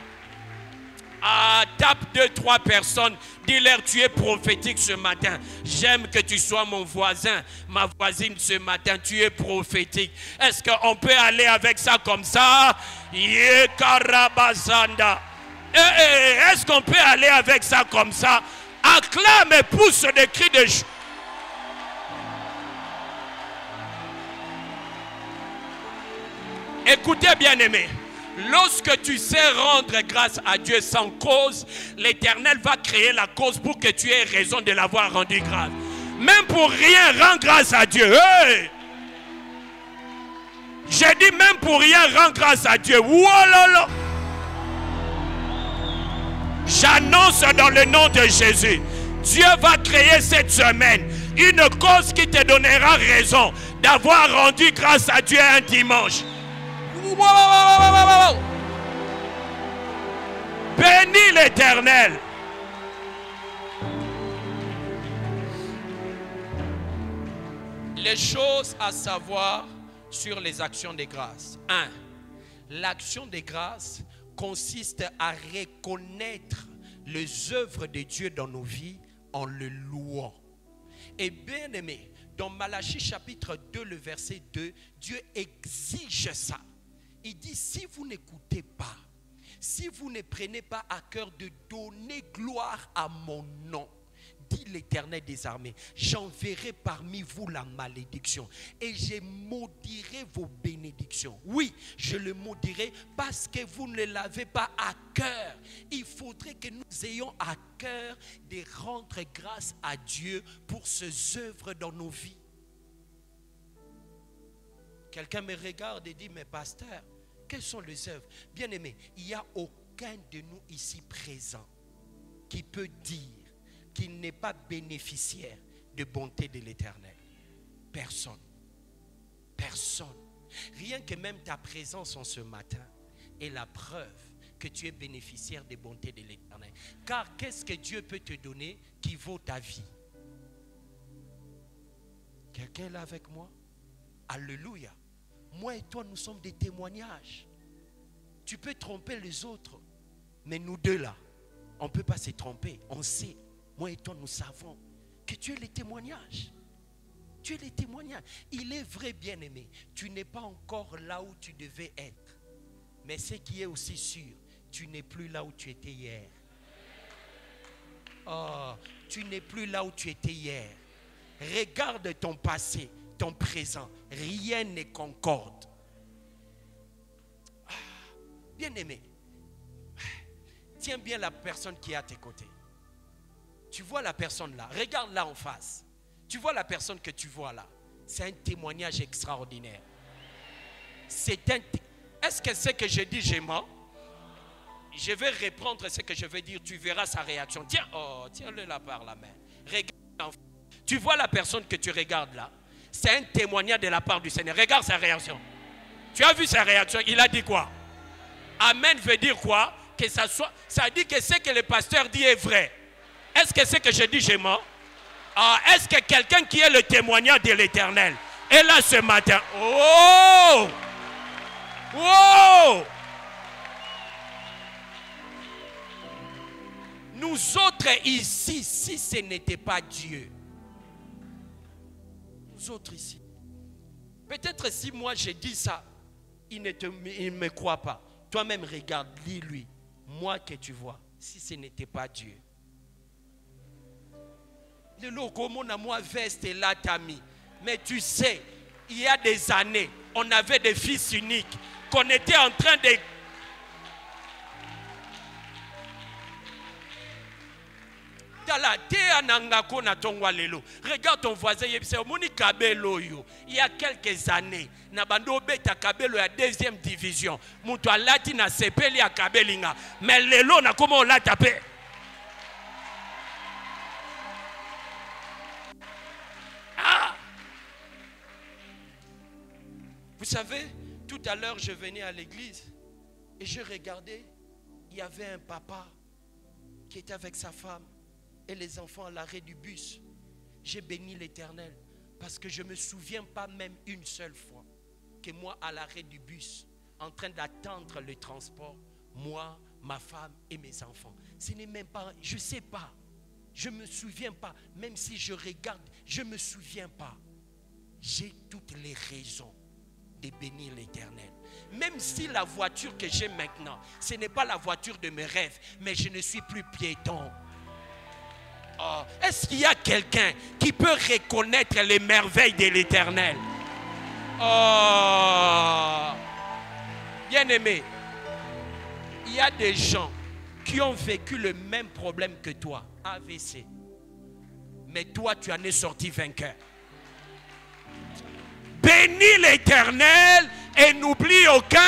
Ah, tape 2-3 personnes. Dis-leur, tu es prophétique ce matin. J'aime que tu sois mon voisin, ma voisine ce matin. Tu es prophétique. Est-ce qu'on peut aller avec ça comme ça? Est-ce qu'on peut aller avec ça comme ça? Acclame et pousse des cris de joie. Écoutez, bien-aimés, lorsque tu sais rendre grâce à Dieu sans cause, l'Éternel va créer la cause pour que tu aies raison de l'avoir rendu grâce. Même pour rien, rends grâce à Dieu. Hey! J'ai dit même pour rien, rends grâce à Dieu. Oualala! J'annonce dans le nom de Jésus, Dieu va créer cette semaine une cause qui te donnera raison d'avoir rendu grâce à Dieu un dimanche. Bénis l'Éternel. Les choses à savoir sur les actions de grâce. 1. L'action de grâce consiste à reconnaître les œuvres de Dieu dans nos vies en le louant. Et bien aimé, dans Malachie chapitre 2, le verset 2, Dieu exige ça. Il dit, si vous n'écoutez pas, si vous ne prenez pas à cœur de donner gloire à mon nom, dit l'Éternel des armées, j'enverrai parmi vous la malédiction et je maudirai vos bénédictions. Oui, je le maudirai parce que vous ne l'avez pas à cœur. Il faudrait que nous ayons à cœur de rendre grâce à Dieu pour ses œuvres dans nos vies. Quelqu'un me regarde et dit, mais pasteur, quelles sont les œuvres? Bien aimé, il n'y a aucun de nous ici présent qui peut dire qu'il n'est pas bénéficiaire de bonté de l'Éternel. Personne. Personne. Rien que même ta présence en ce matin est la preuve que tu es bénéficiaire des bontés de l'Éternel. Car qu'est-ce que Dieu peut te donner qui vaut ta vie? Quelqu'un est là avec moi? Alléluia. Moi et toi, nous sommes des témoignages. Tu peux tromper les autres, mais nous deux là, on ne peut pas se tromper. On sait, moi et toi, nous savons que tu es les témoignages. Tu es les témoignages. Il est vrai, bien-aimé, tu n'es pas encore là où tu devais être. Mais ce qui est aussi sûr, tu n'es plus là où tu étais hier. Oh, tu n'es plus là où tu étais hier. Regarde ton passé, ton présent. Rien ne concorde. Bien-aimé, tiens bien la personne qui est à tes côtés. Tu vois la personne là, regarde là en face. Tu vois la personne que tu vois là. C'est un témoignage extraordinaire. Est-ce que ce que je dis, je mens? Je vais reprendre ce que je vais dire. Tu verras sa réaction. Tiens, oh, tiens-le là par la main. Regarde. Tu vois la personne que tu regardes là. C'est un témoignage de la part du Seigneur. Regarde sa réaction. Tu as vu sa réaction? Il a dit quoi? Amen veut dire quoi? Que ça soit. Ça dit que ce que le pasteur dit est vrai. Est-ce que ce que je dis, je mens? Est-ce que quelqu'un qui est le témoignage de l'Éternel est là ce matin? Oh! Oh! Nous autres ici, si ce n'était pas Dieu, nous autres ici, peut-être si moi je dis ça, il ne me croit pas. Toi-même regarde, lis-lui. Moi que tu vois, si ce n'était pas Dieu. Le logo, mon amour veste est là, t'as mis. Mais tu sais, Il y a des années, on avait des fils uniques, qu'on était en train de... Regarde ton voisin, il y a quelques années, Nabando Beta Kabelo à deuxième division. Moutou Alati na sepeli à Kabelinga. Mais lelo na comment on l'a tapé. Ah! Vous savez, tout à l'heure, je venais à l'église et je regardais, il y avait un papa qui était avec sa femme et les enfants à l'arrêt du bus. J'ai béni l'Éternel parce que je ne me souviens pas même une seule fois que moi à l'arrêt du bus, en train d'attendre le transport, moi, ma femme et mes enfants. Ce n'est même pas, je ne sais pas, je ne me souviens pas, même si je regarde, je ne me souviens pas. J'ai toutes les raisons de bénir l'Éternel. Même si la voiture que j'ai maintenant, ce n'est pas la voiture de mes rêves, mais je ne suis plus piéton. Oh, est-ce qu'il y a quelqu'un qui peut reconnaître les merveilles de l'Éternel? Oh, bien-aimé, il y a des gens qui ont vécu le même problème que toi, AVC. Mais toi, tu en es sorti vainqueur. Bénis l'Éternel et n'oublie aucun.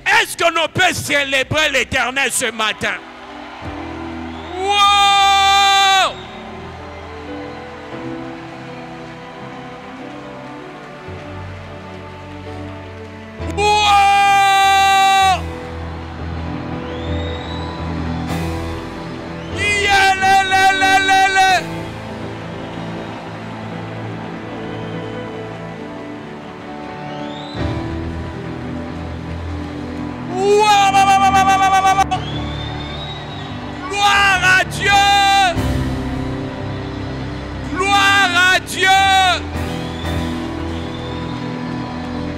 Est-ce que l'on peut célébrer l'Éternel ce matin? Wow! Wow! Gloire à Dieu! Gloire à Dieu!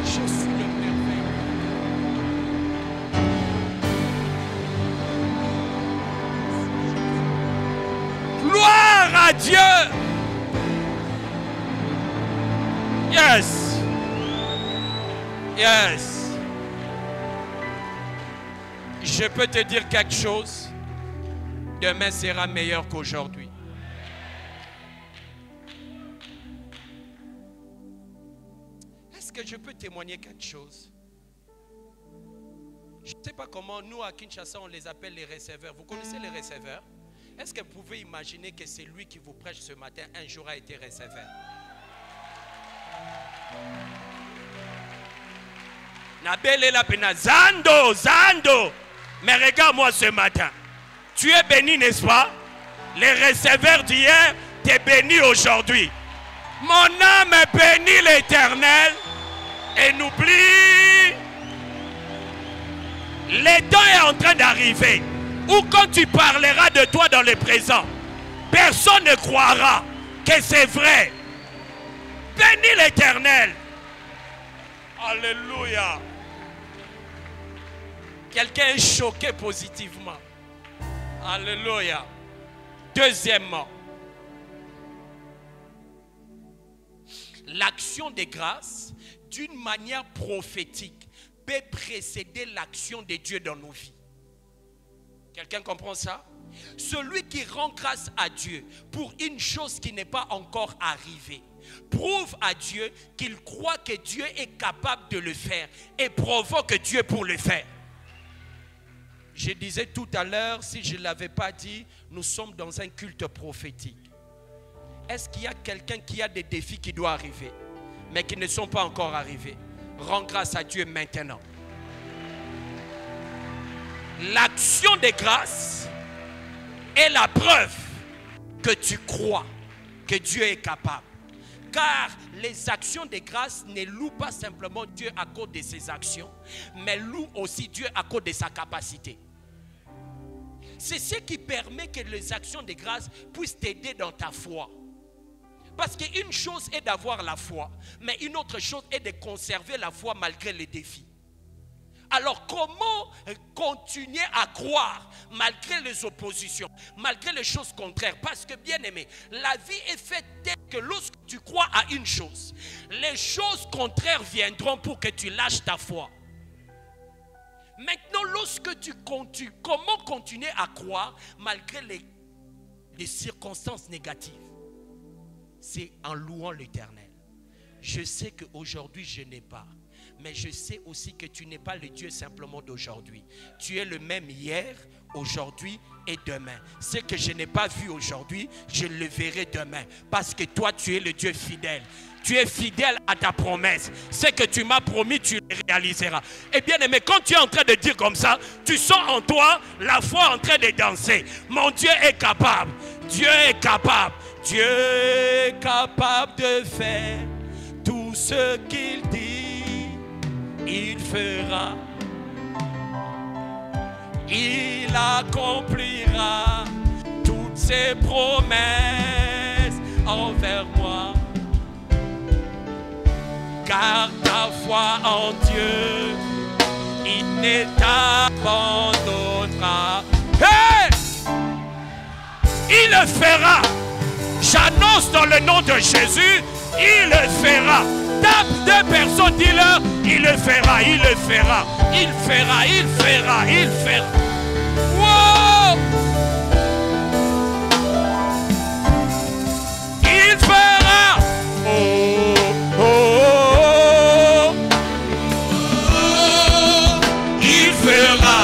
Je suis le merveilleux. Gloire à Dieu! Yes! Yes! Je peux te dire quelque chose. Demain sera meilleur qu'aujourd'hui. Est-ce que je peux témoigner quelque chose? Je ne sais pas comment nous à Kinshasa on les appelle les receveurs. Vous connaissez les receveurs? Est-ce que vous pouvez imaginer que c'est lui qui vous prêche ce matin un jour a été receveur? Nabele la pena Zando, Zando. Mais regarde-moi ce matin. Tu es béni, n'est-ce pas? Les receveurs d'hier, tu es béni aujourd'hui. Mon âme bénit l'Éternel et n'oublie. Le temps est en train d'arriver où quand tu parleras de toi dans le présent, personne ne croira que c'est vrai. Bénis l'Éternel. Alléluia. Quelqu'un est choqué positivement. Alléluia. Deuxièmement, l'action de grâce, d'une manière prophétique, peut précéder l'action de Dieu dans nos vies. Quelqu'un comprend ça? Celui qui rend grâce à Dieu pour une chose qui n'est pas encore arrivée, prouve à Dieu qu'il croit que Dieu est capable de le faire et provoque Dieu pour le faire. Je disais tout à l'heure, si je ne l'avais pas dit, nous sommes dans un culte prophétique. Est-ce qu'il y a quelqu'un qui a des défis qui doivent arriver, mais qui ne sont pas encore arrivés? Rends grâce à Dieu maintenant. L'action de grâce est la preuve que tu crois que Dieu est capable. Car les actions de grâce ne louent pas simplement Dieu à cause de ses actions, mais louent aussi Dieu à cause de sa capacité. C'est ce qui permet que les actions de grâce puissent t'aider dans ta foi. Parce qu'une chose est d'avoir la foi, mais une autre chose est de conserver la foi malgré les défis. Alors comment continuer à croire malgré les oppositions, malgré les choses contraires? Parce que bien aimé, la vie est faite telle que lorsque tu crois à une chose, les choses contraires viendront pour que tu lâches ta foi. Maintenant, lorsque tu continues, comment continuer à croire malgré les circonstances négatives? C'est en louant l'Éternel. Je sais qu'aujourd'hui je n'ai pas, mais je sais aussi que tu n'es pas le Dieu simplement d'aujourd'hui. Tu es le même hier, aujourd'hui et demain. Ce que je n'ai pas vu aujourd'hui, je le verrai demain. Parce que toi, tu es le Dieu fidèle. Tu es fidèle à ta promesse. Ce que tu m'as promis, tu le réaliseras. Et bien aimé, quand tu es en train de dire comme ça, tu sens en toi la foi en train de danser. Mon Dieu est capable. Dieu est capable. Dieu est capable de faire tout ce qu'il dit. Il fera. Il accomplira toutes ses promesses envers moi. Car ta foi en Dieu, il ne t'abandonnera. Hey! Il le fera. J'annonce dans le nom de Jésus, il le fera. Tape deux personnes, dis-leur, il le fera, il le fera, il fera, il fera, il fera. Wow! Il fera. Oh, oh, oh, oh. Il fera.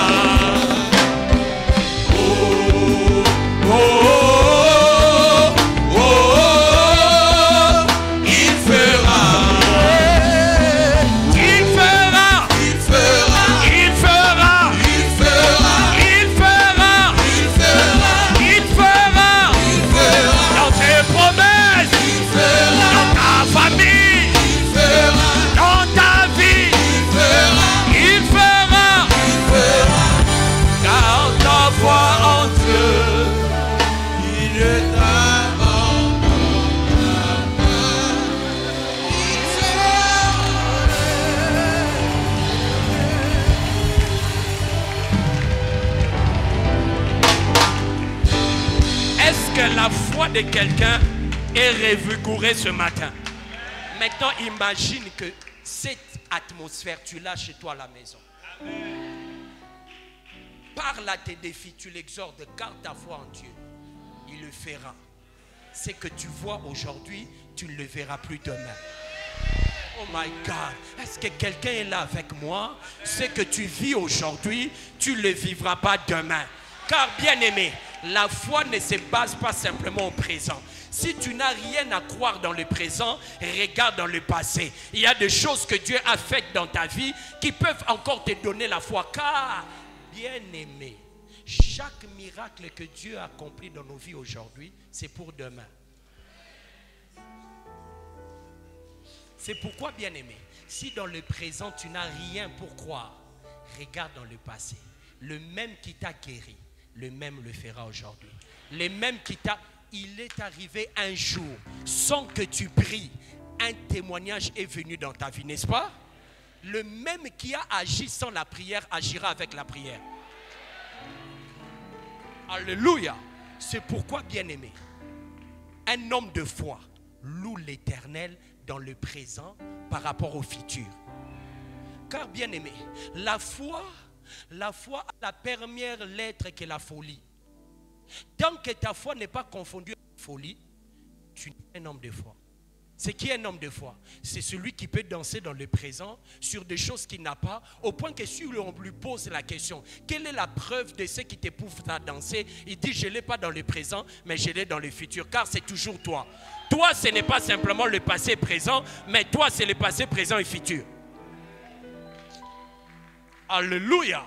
Oh, oh, oh. La foi de quelqu'un est revigorée ce matin. Maintenant, imagine que cette atmosphère, tu l'as chez toi à la maison. Parle à tes défis, tu l'exhortes, garde ta foi en Dieu. Il le fera. Ce que tu vois aujourd'hui, tu ne le verras plus demain. Oh my God, est-ce que quelqu'un est là avec moi? Ce que tu vis aujourd'hui, tu ne le vivras pas demain. Car bien aimé, la foi ne se base pas simplement au présent. Si tu n'as rien à croire dans le présent, regarde dans le passé. Il y a des choses que Dieu a faites dans ta vie qui peuvent encore te donner la foi. Car, bien aimé, chaque miracle que Dieu a accompli dans nos vies aujourd'hui, c'est pour demain. C'est pourquoi, bien aimé, si dans le présent tu n'as rien pour croire, regarde dans le passé. Le même qui t'a guéri, le même le fera aujourd'hui. Le même qui t'a... Il est arrivé un jour, sans que tu pries, un témoignage est venu dans ta vie, n'est-ce pas? Le même qui a agi sans la prière, agira avec la prière. Alléluia. C'est pourquoi, bien aimé, un homme de foi loue l'Éternel dans le présent par rapport au futur. Car, bien aimé, la foi a la première lettre qui est la folie. Tant que ta foi n'est pas confondue avec la folie, tu n'es pas un homme de foi. C'est qui est un homme de foi? C'est celui qui peut danser dans le présent sur des choses qu'il n'a pas, au point que si on lui pose la question, quelle est la preuve de ce qui te pousse à danser? Il dit, je ne l'ai pas dans le présent, mais je l'ai dans le futur, car c'est toujours toi. Toi, ce n'est pas simplement le passé présent, mais toi, c'est le passé présent et futur. Alléluia.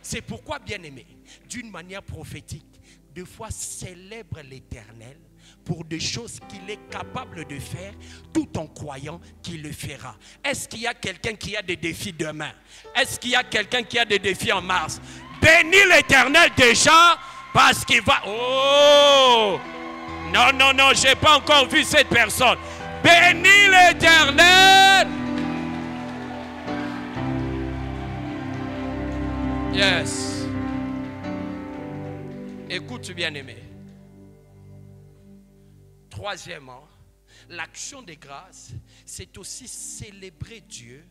C'est pourquoi, bien aimé, d'une manière prophétique, deux fois célèbre l'Éternel pour des choses qu'il est capable de faire tout en croyant qu'il le fera. Est-ce qu'il y a quelqu'un qui a des défis demain? Est-ce qu'il y a quelqu'un qui a des défis en mars? Bénis l'Éternel déjà parce qu'il va... Oh! Non, non, non, je n'ai pas encore vu cette personne. Bénis l'Éternel. Yes. Écoute bien-aimé. Troisièmement, l'action des grâces, c'est aussi célébrer Dieu.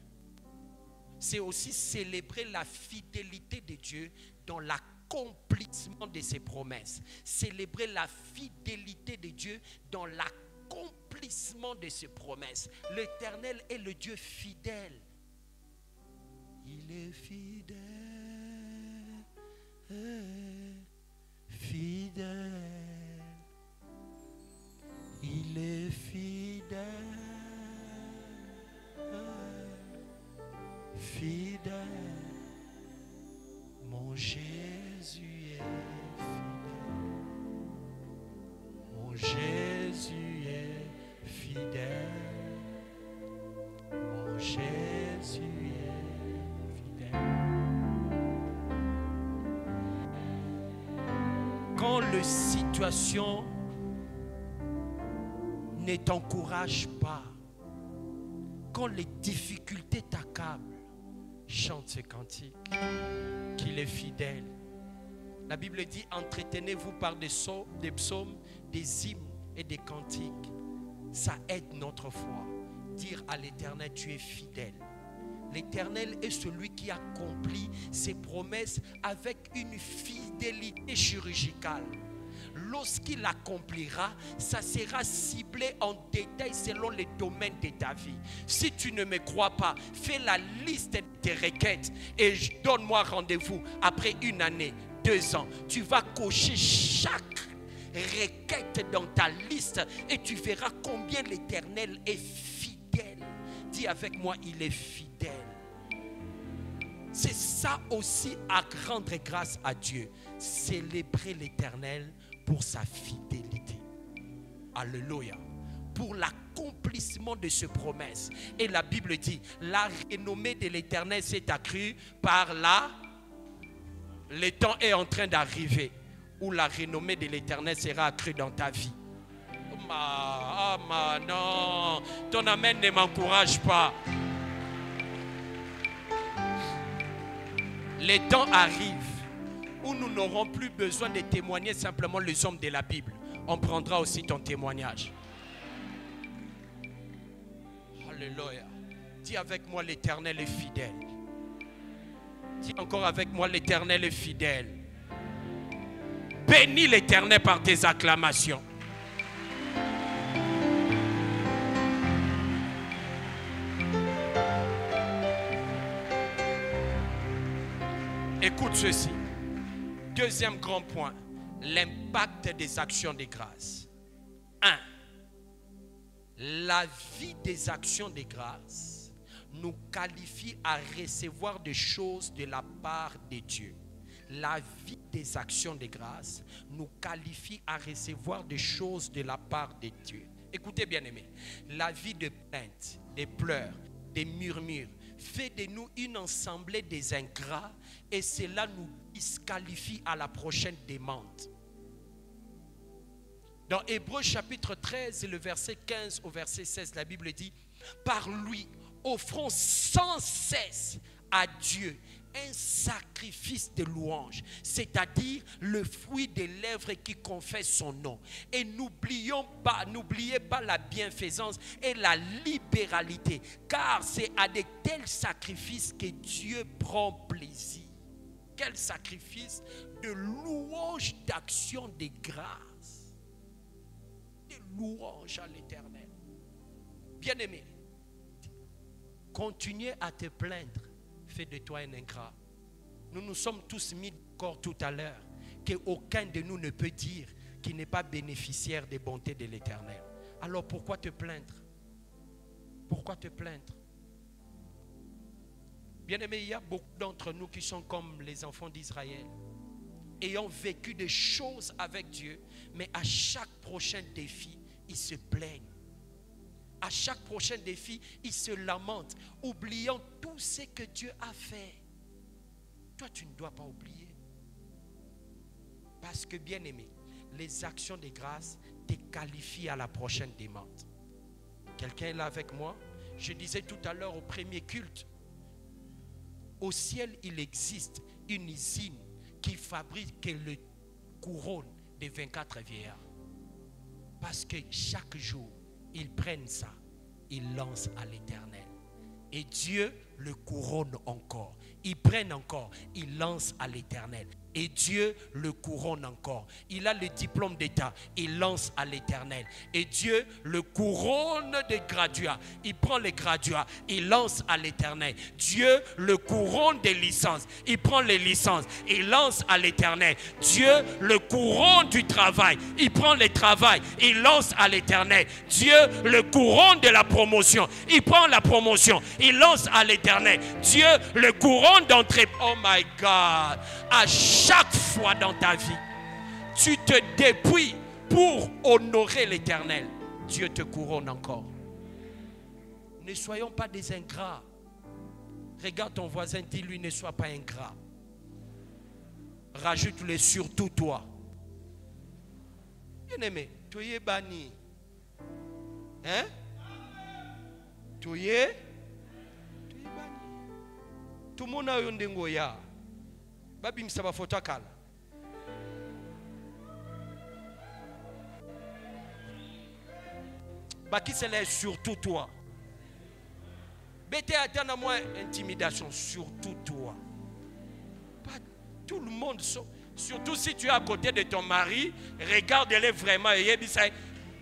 C'est aussi célébrer la fidélité de Dieu dans l'accomplissement de ses promesses. Célébrer la fidélité de Dieu dans l'accomplissement de ses promesses. L'Éternel est le Dieu fidèle. Il est fidèle, fidèle. Il est fidèle, fidèle. Mon Jésus est fidèle. Mon Jésus est fidèle. Mon Jésus est fidèle. Quand la situation ne t'encourage pas, quand les difficultés t'accablent, chante ce cantique, qu'il est fidèle. La Bible dit, entretenez-vous par des psaumes, des hymnes et des cantiques. Ça aide notre foi. Dire à l'Éternel, tu es fidèle. L'Éternel est celui qui accomplit ses promesses avec une fidélité chirurgicale. Lorsqu'il accomplira, ça sera ciblé en détail selon les domaines de ta vie. Si tu ne me crois pas, fais la liste de tes requêtes et donne-moi rendez-vous après 1 année, 2 ans. Tu vas cocher chaque requête dans ta liste et tu verras combien l'Éternel est fidèle. Dis avec moi, il est fidèle. C'est ça aussi à rendre grâce à Dieu. Célébrer l'Éternel pour sa fidélité. Alléluia. Pour l'accomplissement de ses promesses. Et la Bible dit, la renommée de l'Éternel s'est accrue par là. Le temps est en train d'arriver où la renommée de l'Éternel sera accrue dans ta vie. Non, ton amen ne m'encourage pas. Les temps arrivent où nous n'aurons plus besoin de témoigner simplement les hommes de la Bible. On prendra aussi ton témoignage. Alléluia. Dis avec moi, l'Éternel est fidèle. Dis encore avec moi, l'Éternel est fidèle. Bénis l'Éternel par tes acclamations. Écoute ceci. Deuxième grand point, l'impact des actions de grâce. 1. La vie des actions de grâce nous qualifie à recevoir des choses de la part de Dieu. La vie des actions de grâce nous qualifie à recevoir des choses de la part de Dieu. Écoutez bien aimés, la vie de plaintes, des pleurs, des murmures fait de nous une assemblée des ingrats et cela nous disqualifie à la prochaine demande. Dans Hébreux chapitre 13, le verset 15 au verset 16, la Bible dit, par lui, offrons sans cesse à Dieu un sacrifice de louange, c'est-à-dire le fruit des lèvres qui confesse son nom. Et n'oubliez pas la bienfaisance et la libéralité, car c'est à de tels sacrifices que Dieu prend plaisir. Quel sacrifice de louange, d'action de grâce, de louange à l'Éternel. Bien-aimé, continuez à te plaindre fait de toi un ingrat. Nous nous sommes tous mis d'accord tout à l'heure qu'aucun de nous ne peut dire qu'il n'est pas bénéficiaire des bontés de l'Éternel. Alors pourquoi te plaindre? Pourquoi te plaindre? Bien-aimé, il y a beaucoup d'entre nous qui sont comme les enfants d'Israël, ayant vécu des choses avec Dieu, mais à chaque prochain défi, ils se plaignent. À chaque prochain défi, ils se lamentent, oubliant tout ce que Dieu a fait. Toi, tu ne dois pas oublier. Parce que, bien-aimé, les actions de grâce te qualifient à la prochaine demande. Quelqu'un est là avec moi? Je disais tout à l'heure au premier culte, Au ciel, il existe une usine qui fabrique le couronne des 24 vieillards. Parce que chaque jour, ils prennent ça, ils lancent à l'Éternel. Et Dieu le couronne encore. Ils prennent encore, ils lancent à l'Éternel. Et Dieu le couronne encore. Il a le diplôme d'État, il lance à l'Éternel. Et Dieu le couronne des graduats. Il prend les graduats, il lance à l'Éternel. Dieu le couronne des licences. Il prend les licences, il lance à l'Éternel. Dieu le couronne du travail. Il prend les travails, il lance à l'Éternel. Dieu le couronne de la promotion. Il prend la promotion, il lance à l'Éternel. Dieu le couronne d'entrée. Oh my God. À chaque fois dans ta vie, tu te dépouilles pour honorer l'Éternel. Dieu te couronne encore. Ne soyons pas des ingrats. Regarde ton voisin, dis-lui, ne sois pas ingrat. Rajoute-le surtout toi. Bien-aimé, tu es banni. Hein? Tu es banni. Tout le monde a un dengoya. Babim ça va photo kala. Baki c'est là surtout toi. Bête attends moi intimidation surtout toi. Pas tout le monde surtout si tu es à côté de ton mari, regarde-les vraiment et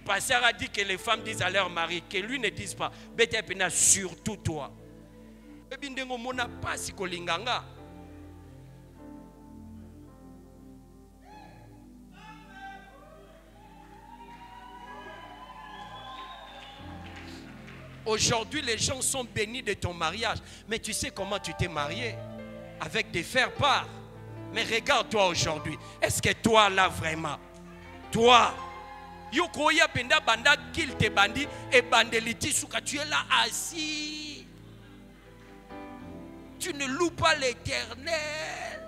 pasteur a dit que les femmes disent à leur mari que lui ne dise pas. Bête pena surtout toi. Ebindengo mona pas si kolinganga. Aujourd'hui, les gens sont bénis de ton mariage. Mais tu sais comment tu t'es marié? Avec des faire-part. Mais regarde-toi aujourd'hui. Est-ce que toi, là, vraiment? Toi, Yokoya Penda Banda, qu'il te bandi et Bandeliti Souka, tu es là assis. Tu ne loues pas l'Éternel.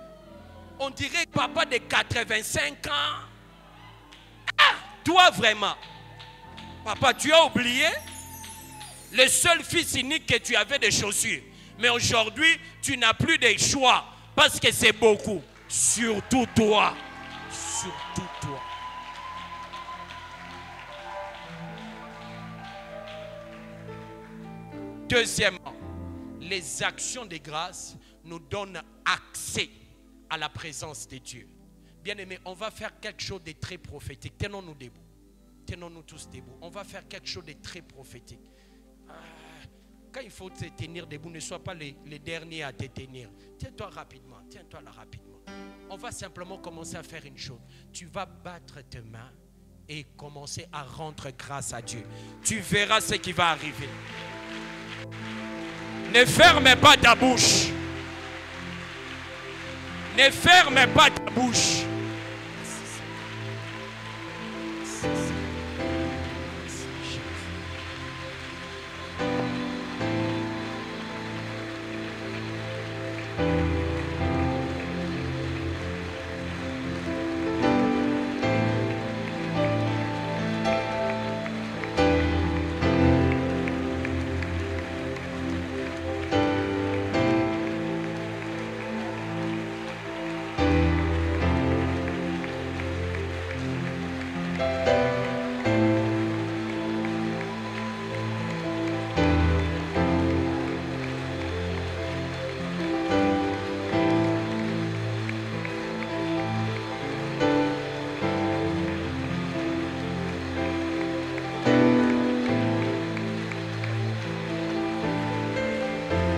On dirait papa de 85 ans. Ah, toi, vraiment. Papa, tu as oublié? Le seul fils unique que tu avais des chaussures. Mais aujourd'hui, tu n'as plus de choix. Parce que c'est beaucoup. Surtout toi. Surtout toi. Deuxièmement, les actions de grâce nous donnent accès à la présence de Dieu. Bien-aimés, on va faire quelque chose de très prophétique. Tenons-nous debout. Tenons-nous tous debout. On va faire quelque chose de très prophétique. Quand il faut te tenir debout, ne sois pas les derniers à te tenir. Tiens-toi rapidement, tiens-toi là rapidement. On va simplement commencer à faire une chose. Tu vas battre tes mains et commencer à rendre grâce à Dieu. Tu verras ce qui va arriver. Ne ferme pas ta bouche. Ne ferme pas ta bouche.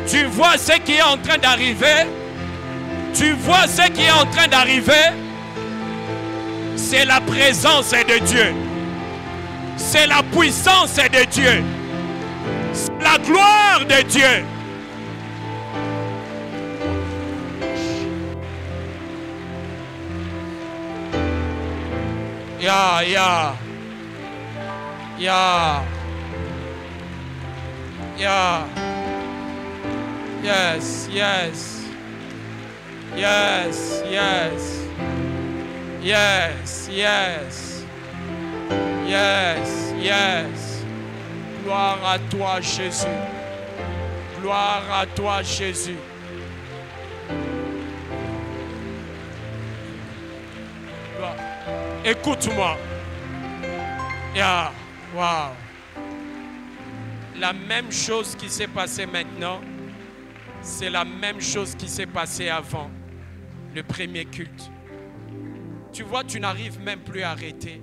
Tu vois ce qui est en train d'arriver. Tu vois ce qui est en train d'arriver. C'est la présence de Dieu. C'est la puissance de Dieu. C'est la gloire de Dieu. Yeah. Yes. Gloire à toi, Jésus. Gloire à toi, Jésus. Écoute-moi. Yeah. Wow. La même chose qui s'est passée maintenant, c'est la même chose qui s'est passée avant le premier culte. Tu vois, tu n'arrives même plus à arrêter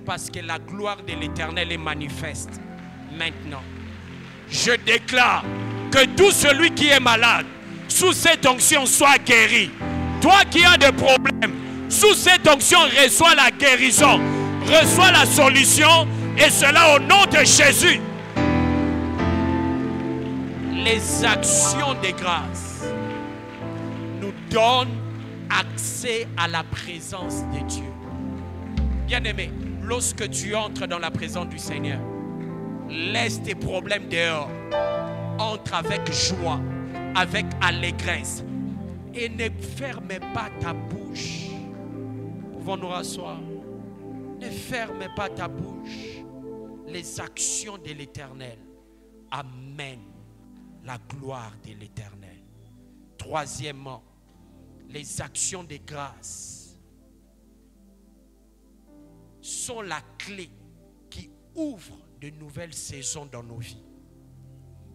parce que la gloire de l'Éternel est manifeste maintenant. Je déclare que tout celui qui est malade, sous cette onction, soit guéri. Toi qui as des problèmes, sous cette onction, reçois la guérison, reçois la solution, et cela au nom de Jésus. Les actions de grâce nous donnent accès à la présence de Dieu. Bien-aimé, lorsque tu entres dans la présence du Seigneur, laisse tes problèmes dehors. Entre avec joie, avec allégresse. Et ne ferme pas ta bouche. Pouvons nous rasseoir. Ne ferme pas ta bouche. Les actions de l'Éternel amènent la gloire de l'Éternel. Troisièmement, les actions de grâce sont la clé qui ouvre de nouvelles saisons dans nos vies.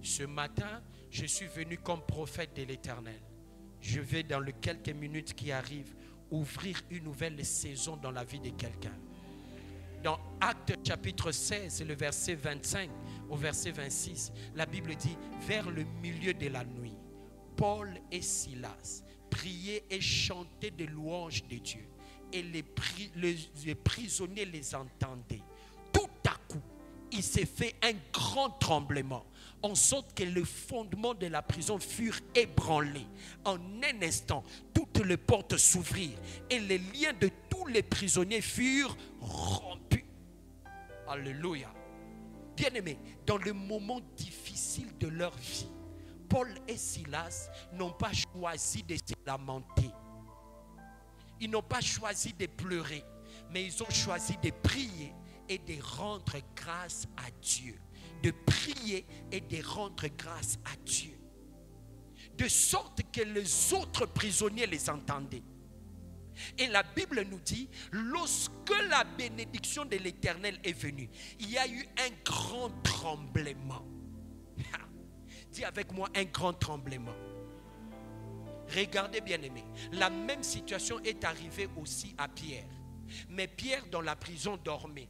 Ce matin, je suis venu comme prophète de l'Éternel. Je vais dans les quelques minutes qui arrivent ouvrir une nouvelle saison dans la vie de quelqu'un. Dans Actes chapitre 16, le verset 25 au verset 26, la Bible dit, vers le milieu de la nuit, Paul et Silas priaient et chantaient des louanges de Dieu. Et les prisonniers les entendaient. Tout à coup, il s'est fait un grand tremblement, en sorte que les fondements de la prison furent ébranlés. En un instant, toutes les portes s'ouvrirent et les liens de tous les prisonniers furent rompus. Alléluia. Bien-aimés, dans le moment difficile de leur vie, Paul et Silas n'ont pas choisi de se lamenter. Ils n'ont pas choisi de pleurer, mais ils ont choisi de prier et de rendre grâce à Dieu. De prier et de rendre grâce à Dieu. De sorte que les autres prisonniers les entendaient. Et la Bible nous dit, lorsque la bénédiction de l'Éternel est venue, il y a eu un grand tremblement. Dis avec moi, un grand tremblement. Regardez bien aimé, la même situation est arrivée aussi à Pierre. Mais Pierre dans la prison dormait.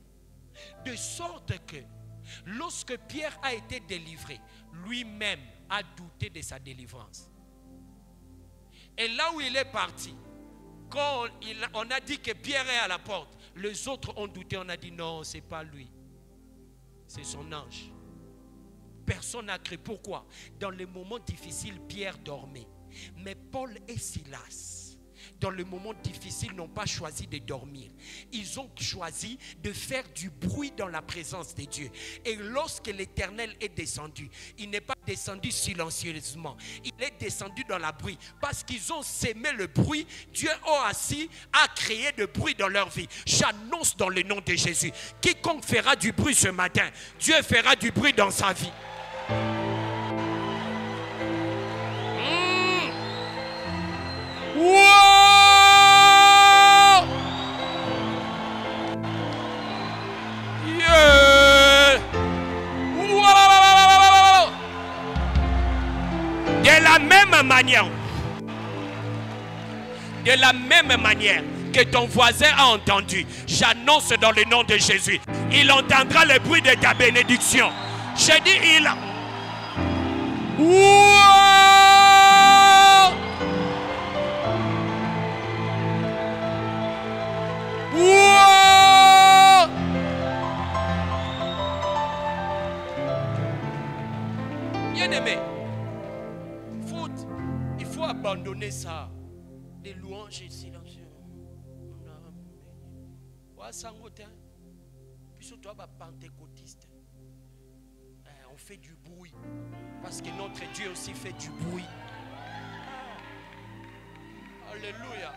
De sorte que lorsque Pierre a été délivré, lui-même a douté de sa délivrance. Et là où il est parti, quand on a dit que Pierre est à la porte, les autres ont douté, on a dit non, ce n'est pas lui. C'est son ange. Personne n'a cru. Pourquoi? Dans les moments difficiles, Pierre dormait. Mais Paul et Silas, dans les moments difficiles, n'ont pas choisi de dormir. Ils ont choisi de faire du bruit dans la présence de Dieu. Et lorsque l'Éternel est descendu, il n'est pas descendu silencieusement. Il est descendu dans la bruit. Parce qu'ils ont sémé le bruit, Dieu aussi a créé de bruit dans leur vie. J'annonce dans le nom de Jésus, quiconque fera du bruit ce matin, Dieu fera du bruit dans sa vie. Wow! Yeah! Wow! De la même manière que ton voisin a entendu, j'annonce dans le nom de Jésus, il entendra le bruit de ta bénédiction. J'ai dit il. Wow! Wow! Bien-aimé, il faut abandonner ça. Des louanges et silencieux. On fait du bruit. Parce que notre Dieu aussi fait du bruit. Alléluia.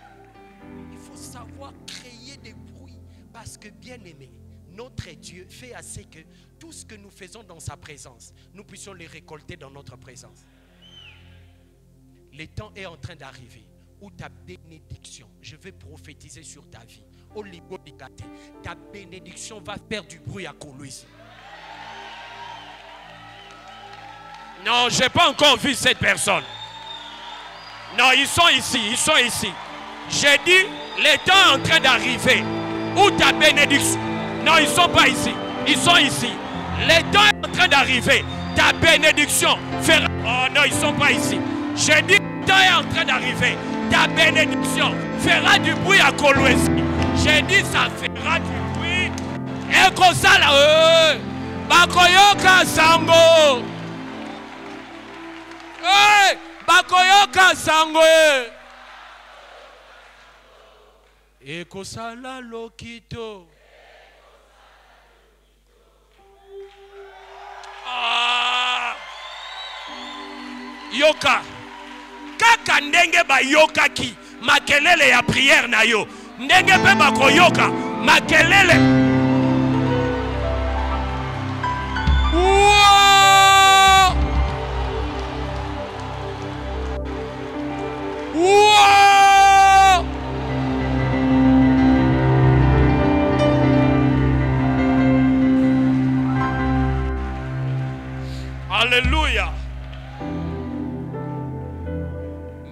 Il faut savoir créer des bruits. Parce que bien aimé, notre Dieu fait assez que tout ce que nous faisons dans sa présence, nous puissions les récolter dans notre présence. Le temps est en train d'arriver où ta bénédiction, je vais prophétiser sur ta vie. Ta bénédiction va faire du bruit à Kolwezi. Non, je n'ai pas encore vu cette personne. Non, ils sont ici, ils sont ici. J'ai dit, le temps est en train d'arriver. Où ta bénédiction? Non, ils ne sont pas ici. Ils sont ici. Le temps est en train d'arriver. Ta bénédiction fera... Oh non, ils ne sont pas ici. J'ai dit, le temps est en train d'arriver. Ta bénédiction fera du bruit à Kolwezi. J'ai dit, ça fera du bruit. Et comme ça, là, Bakoyoka Sango. Bakoyoka Sango. Ekosala lokito. Yoka. Kaka ndenge ba yoka ki makelele ya prière na yo. Ndenge pe bakoyoka makelele. Wow! Wow! Alléluia.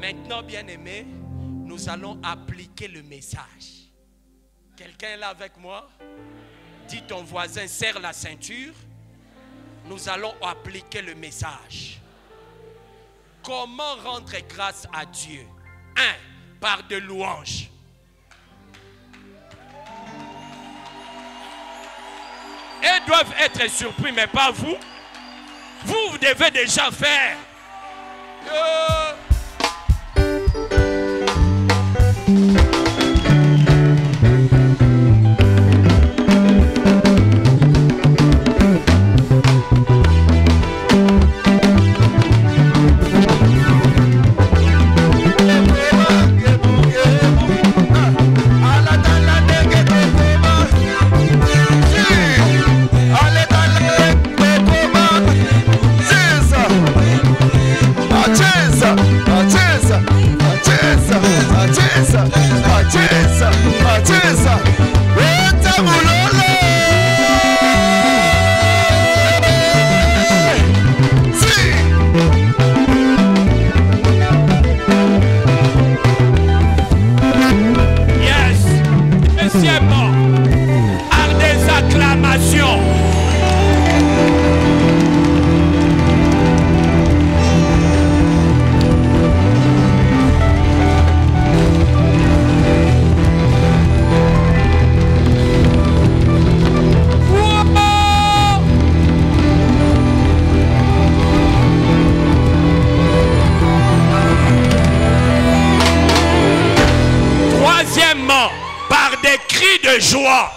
Maintenant, bien-aimés, nous allons appliquer le message. Quelqu'un est là avec moi? Dis ton voisin, serre la ceinture. Nous allons appliquer le message. Comment rendre grâce à Dieu? 1. Par de louanges. Ils doivent être surpris, mais pas vous. Vous devez déjà faire. Joie.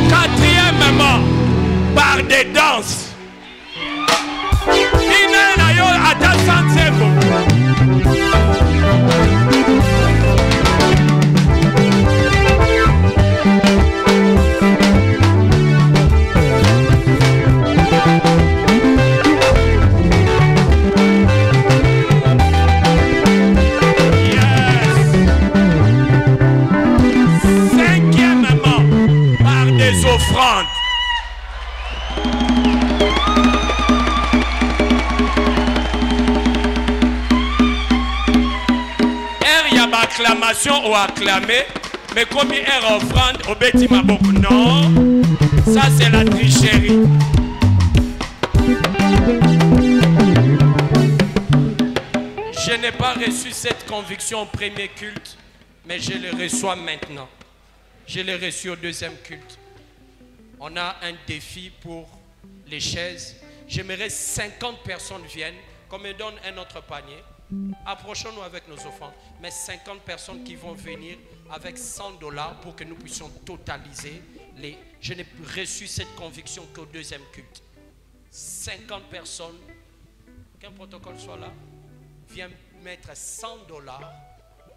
Quatrièmement, par des danses. Acclamation ou acclamer, mais comme il est offrande au Betty Mabok, non, ça c'est la tricherie. Je n'ai pas reçu cette conviction au premier culte, mais je le reçois maintenant. Je l'ai reçu au deuxième culte. On a un défi pour les chaises. J'aimerais 50 personnes viennent, qu'on me donne un autre panier. Approchons-nous avec nos offrandes, mais 50 personnes qui vont venir avec $100 pour que nous puissions totaliser Je n'ai reçu cette conviction qu'au deuxième culte. 50 personnes, qu'un protocole soit là, vient mettre $100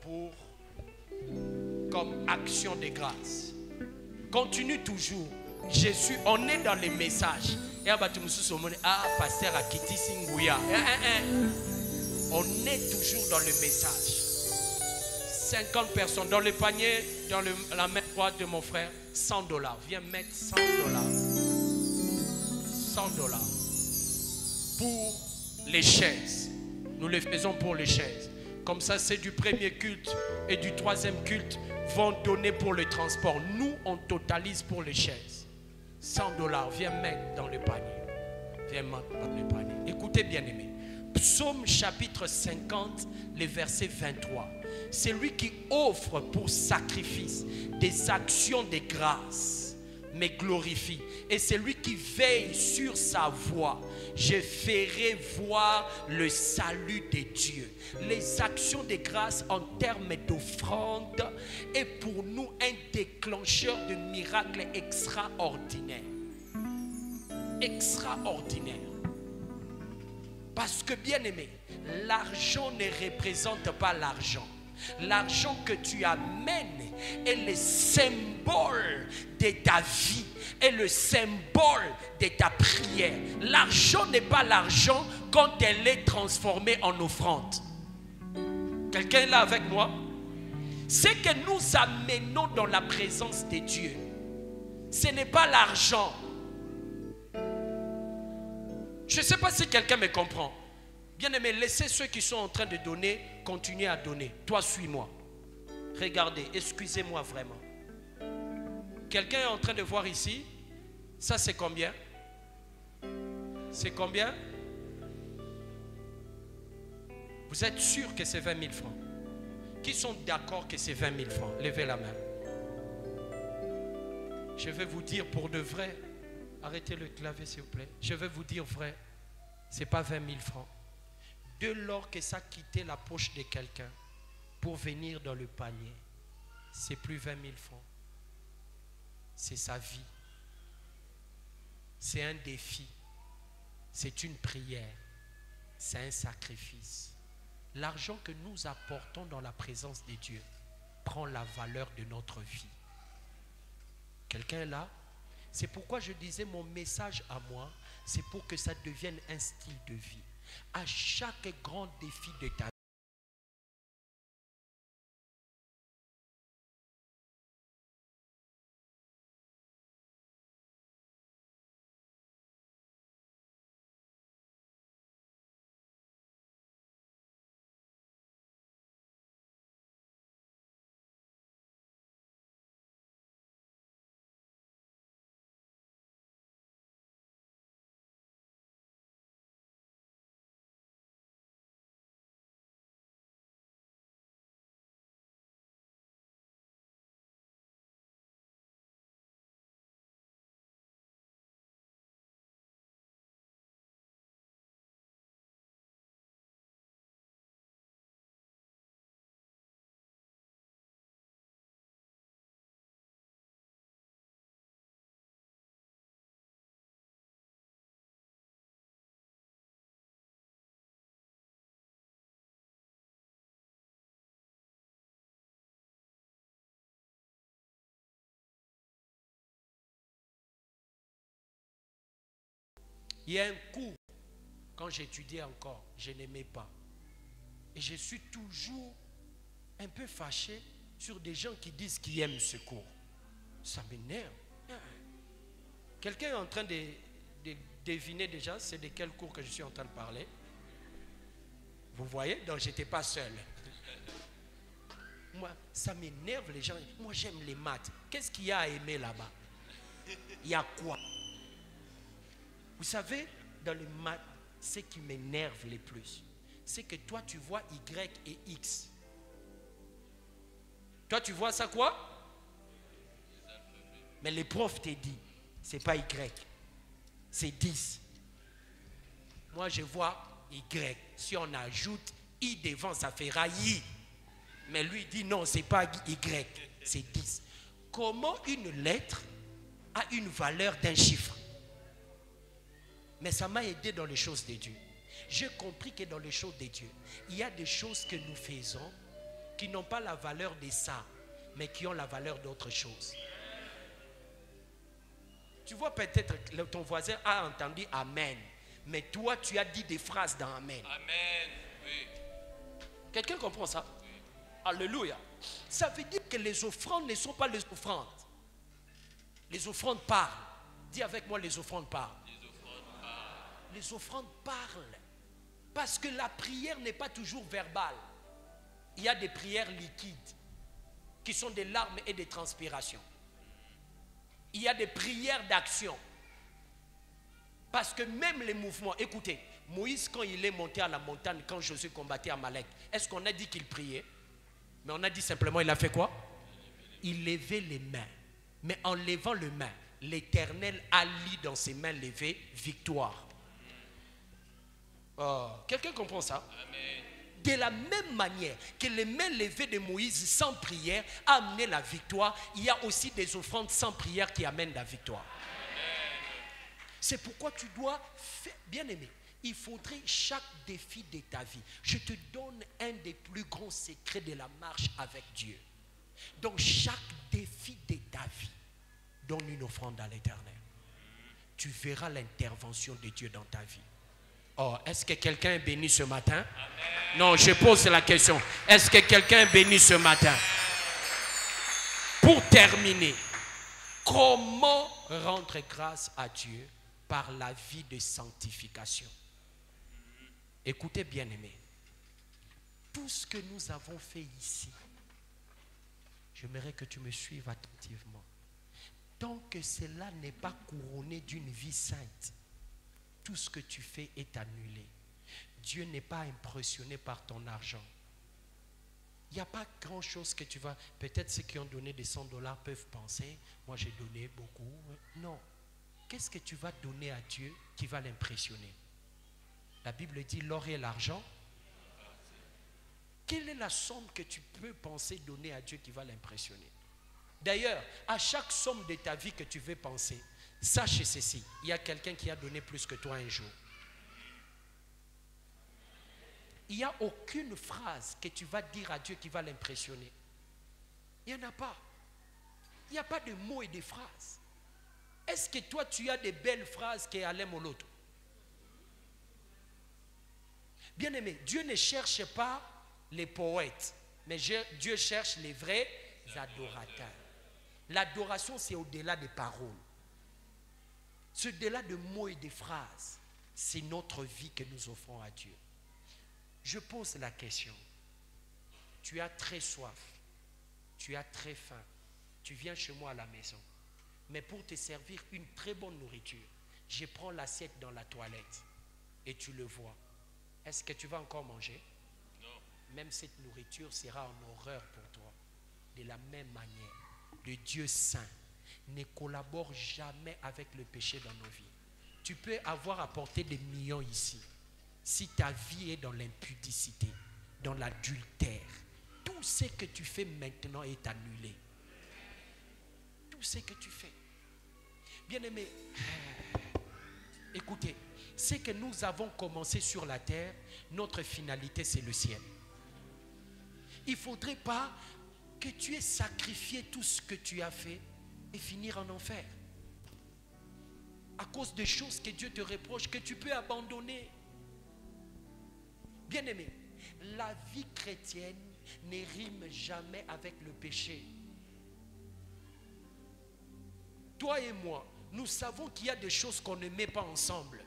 pour comme action de grâce. Continue toujours. Jésus, on est dans les messages. Et pasteur Akiti Singouya. On est toujours dans le message. 50 personnes dans le panier, dans la main droite de mon frère, $100. Viens mettre $100. $100 pour les chaises. Nous les faisons pour les chaises. Comme ça, c'est du premier culte et du troisième culte vont donner pour le transport. Nous, on totalise pour les chaises. $100. Viens mettre dans le panier. Viens mettre dans le panier. Écoutez, bien-aimés. Psaume chapitre 50, le verset 23. C'est lui qui offre pour sacrifice des actions de grâce, mais glorifie. Et c'est lui qui veille sur sa voix. Je ferai voir le salut de Dieu. Les actions de grâce en termes d'offrande est pour nous un déclencheur de miracles extraordinaires. Extraordinaire. Parce que, bien aimé, l'argent ne représente pas l'argent. L'argent que tu amènes est le symbole de ta vie, est le symbole de ta prière. L'argent n'est pas l'argent quand elle est transformée en offrande. Quelqu'un est là avec moi? Ce que nous amenons dans la présence de Dieu, ce n'est pas l'argent. Je ne sais pas si quelqu'un me comprend. Bien aimé, laissez ceux qui sont en train de donner continuer à donner. Toi, suis-moi. Regardez, excusez-moi vraiment. Quelqu'un est en train de voir ici. Ça, c'est combien? C'est combien? Vous êtes sûr que c'est 20 000 francs? Qui sont d'accord que c'est 20 000 francs? Levez la main. Je vais vous dire pour de vrai. Arrêtez le clavier s'il vous plaît. Je vais vous dire vrai. Ce n'est pas 20 000 francs. Dès lors que ça a quitté la poche de quelqu'un pour venir dans le panier, c'est plus 20 000 francs. C'est sa vie. C'est un défi. C'est une prière. C'est un sacrifice. L'argent que nous apportons dans la présence de Dieu prend la valeur de notre vie. Quelqu'un est là? C'est pourquoi je disais mon message à moi, c'est pour que ça devienne un style de vie. À chaque grand défi de ta vie, il y a un cours, quand j'étudiais encore, je n'aimais pas. Et je suis toujours un peu fâché sur des gens qui disent qu'ils aiment ce cours. Ça m'énerve. Quelqu'un est en train de deviner déjà c'est de quel cours que je suis en train de parler. Vous voyez? Donc je n'étais pas seul. Moi, ça m'énerve les gens. Moi, j'aime les maths. Qu'est-ce qu'il y a à aimer là-bas? Il y a quoi? Vous savez, dans les maths, ce qui m'énerve le plus, c'est que toi, tu vois Y et X. Toi, tu vois ça quoi? Mais le prof t'a dit, c'est pas Y, c'est 10. Moi, je vois Y. Si on ajoute I devant, ça fera I. Mais lui dit non, c'est pas Y, c'est 10. Comment une lettre a une valeur d'un chiffre. Mais ça m'a aidé dans les choses de Dieu. J'ai compris que dans les choses de Dieu, il y a des choses que nous faisons qui n'ont pas la valeur de ça, mais qui ont la valeur d'autre chose. Tu vois, peut-être que ton voisin a entendu Amen, mais toi tu as dit des phrases dans Amen. Amen. Oui. Quelqu'un comprend ça? Oui. Alléluia. Ça veut dire que les offrandes ne sont pas les offrandes. Les offrandes parlent. Dis avec moi, les offrandes parlent. Les offrandes parlent. Parce que la prière n'est pas toujours verbale. Il y a des prières liquides qui sont des larmes et des transpirations. Il y a des prières d'action. Parce que même les mouvements, écoutez, Moïse quand il est monté à la montagne, quand Josué combattait Amalek, est-ce qu'on a dit qu'il priait? Mais on a dit simplement, il a fait quoi? Il levait les mains. Mais en levant les mains, l'Éternel a lu dans ses mains levées victoire. Oh, quelqu'un comprend ça? Amen. De la même manière que les mains levées de Moïse sans prière a amené la victoire, il y a aussi des offrandes sans prière qui amènent la victoire. C'est pourquoi tu dois faire, bien aimé, il faudrait chaque défi de ta vie. Je te donne un des plus grands secrets de la marche avec Dieu. Donc chaque défi de ta vie, donne une offrande à l'Éternel. Tu verras l'intervention de Dieu dans ta vie. Oh, est-ce que quelqu'un est béni ce matin? Amen. Non, je pose la question. Est-ce que quelqu'un est béni ce matin? Pour terminer, comment rendre grâce à Dieu par la vie de sanctification? Écoutez bien aimé, tout ce que nous avons fait ici, j'aimerais que tu me suives attentivement. Tant que cela n'est pas couronné d'une vie sainte, tout ce que tu fais est annulé. Dieu n'est pas impressionné par ton argent. Il n'y a pas grand chose que tu vas... Peut-être ceux qui ont donné des $100 peuvent penser, moi j'ai donné beaucoup. Non. Qu'est-ce que tu vas donner à Dieu qui va l'impressionner? La Bible dit l'or et l'argent. Quelle est la somme que tu peux penser donner à Dieu qui va l'impressionner? D'ailleurs, à chaque somme de ta vie que tu veux penser, sache ceci, il y a quelqu'un qui a donné plus que toi un jour. Il n'y a aucune phrase que tu vas dire à Dieu qui va l'impressionner. Il n'y en a pas. Il n'y a pas de mots et de phrases. Est-ce que toi tu as des belles phrases qui allaient mon l'autre? Bien aimé, Dieu ne cherche pas les poètes, mais Dieu cherche les vrais adorateurs. L'adoration, c'est au-delà des paroles. C'est au-delà de mots et de phrases. C'est notre vie que nous offrons à Dieu. Je pose la question. Tu as très soif. Tu as très faim. Tu viens chez moi à la maison. Mais pour te servir une très bonne nourriture, je prends l'assiette dans la toilette. Et tu le vois. Est-ce que tu vas encore manger? Non. Même cette nourriture sera en horreur pour toi. De la même manière, le Dieu saint ne collabore jamais avec le péché dans nos vies. Tu peux avoir apporté des millions ici. Si ta vie est dans l'impudicité, dans l'adultère, tout ce que tu fais maintenant est annulé. Tout ce que tu fais. Bien-aimé, écoutez, ce que nous avons commencé sur la terre, notre finalité c'est le ciel. Il ne faudrait pas que tu aies sacrifié tout ce que tu as fait et finir en enfer. À cause des choses que Dieu te reproche, que tu peux abandonner. Bien-aimé, la vie chrétienne ne rime jamais avec le péché. Toi et moi, nous savons qu'il y a des choses qu'on ne met pas ensemble.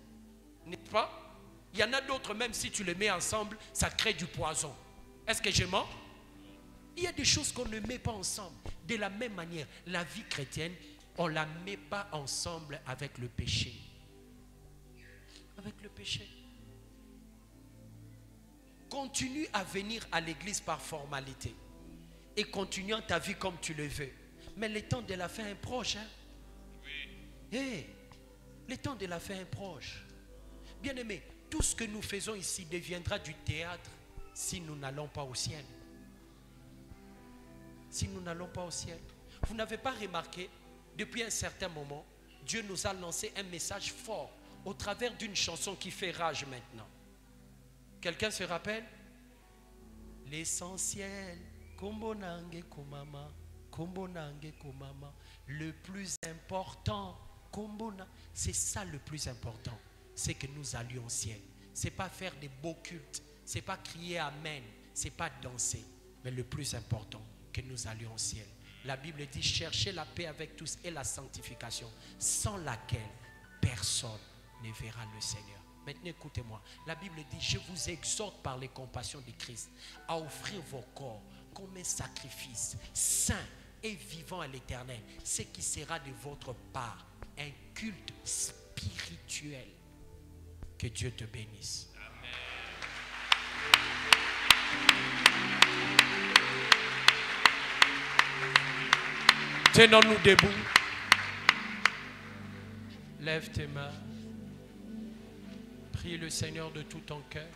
N'est-ce pas? Il y en a d'autres, même si tu les mets ensemble, ça crée du poison. Est-ce que je mens? Il y a des choses qu'on ne met pas ensemble. De la même manière, la vie chrétienne, on ne la met pas ensemble avec le péché. Avec le péché. Continue à venir à l'église par formalité. Et continuant ta vie comme tu le veux. Mais le temps de la fin est proche. Hein? Oui. Hey, le temps de la fin est proche. Bien-aimés, tout ce que nous faisons ici deviendra du théâtre si nous n'allons pas au ciel. Si nous n'allons pas au ciel. Vous n'avez pas remarqué, depuis un certain moment, Dieu nous a lancé un message fort au travers d'une chanson qui fait rage maintenant. Quelqu'un se rappelle? L'essentiel, kombonange komama, kombonange komama, le plus important, kombona, c'est ça le plus important, c'est que nous allions au ciel. C'est pas faire des beaux cultes, c'est pas crier amen, c'est pas danser, mais le plus important, que nous allions au ciel. La Bible dit cherchez la paix avec tous et la sanctification, sans laquelle personne ne verra le Seigneur. Maintenant écoutez-moi, la Bible dit je vous exhorte par les compassions de Christ à offrir vos corps comme un sacrifice saint et vivant à l'Éternel, ce qui sera de votre part un culte spirituel. Que Dieu te bénisse. Tenons-nous debout. Lève tes mains. Prie le Seigneur de tout ton cœur.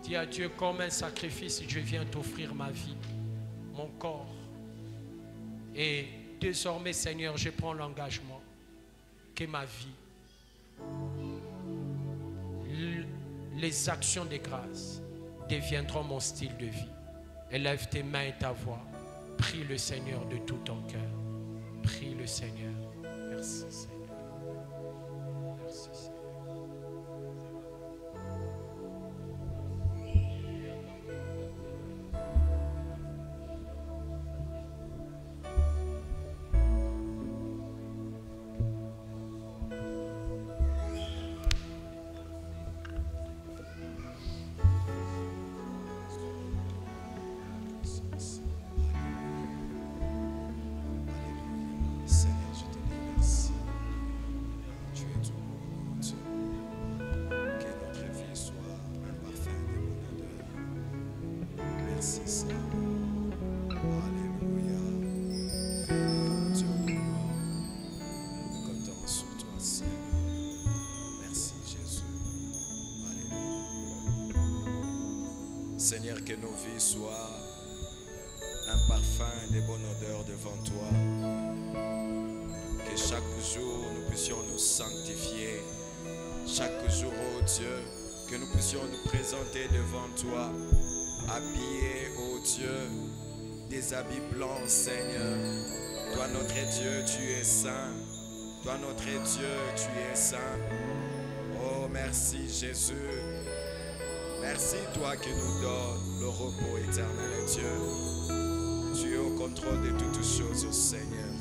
Dis à Dieu, comme un sacrifice, je viens t'offrir ma vie, mon corps. Et désormais, Seigneur, je prends l'engagement que ma vie, les actions de grâce deviendront mon style de vie. Élève tes mains et ta voix. Prie le Seigneur de tout ton cœur. Prie le Seigneur. Merci Seigneur. Merci Seigneur. Seigneur, que nos vies soient un parfum de bonne odeur devant toi. Que chaque jour nous puissions nous sanctifier. Chaque jour, oh Dieu, que nous puissions nous présenter devant toi, habillés, oh Dieu, des habits blancs, Seigneur. Toi, notre Dieu, tu es saint. Toi, notre Dieu, tu es saint. Oh, merci Jésus. Merci toi qui nous donnes le repos éternel, Dieu. Tu es au contrôle de toutes choses, Seigneur.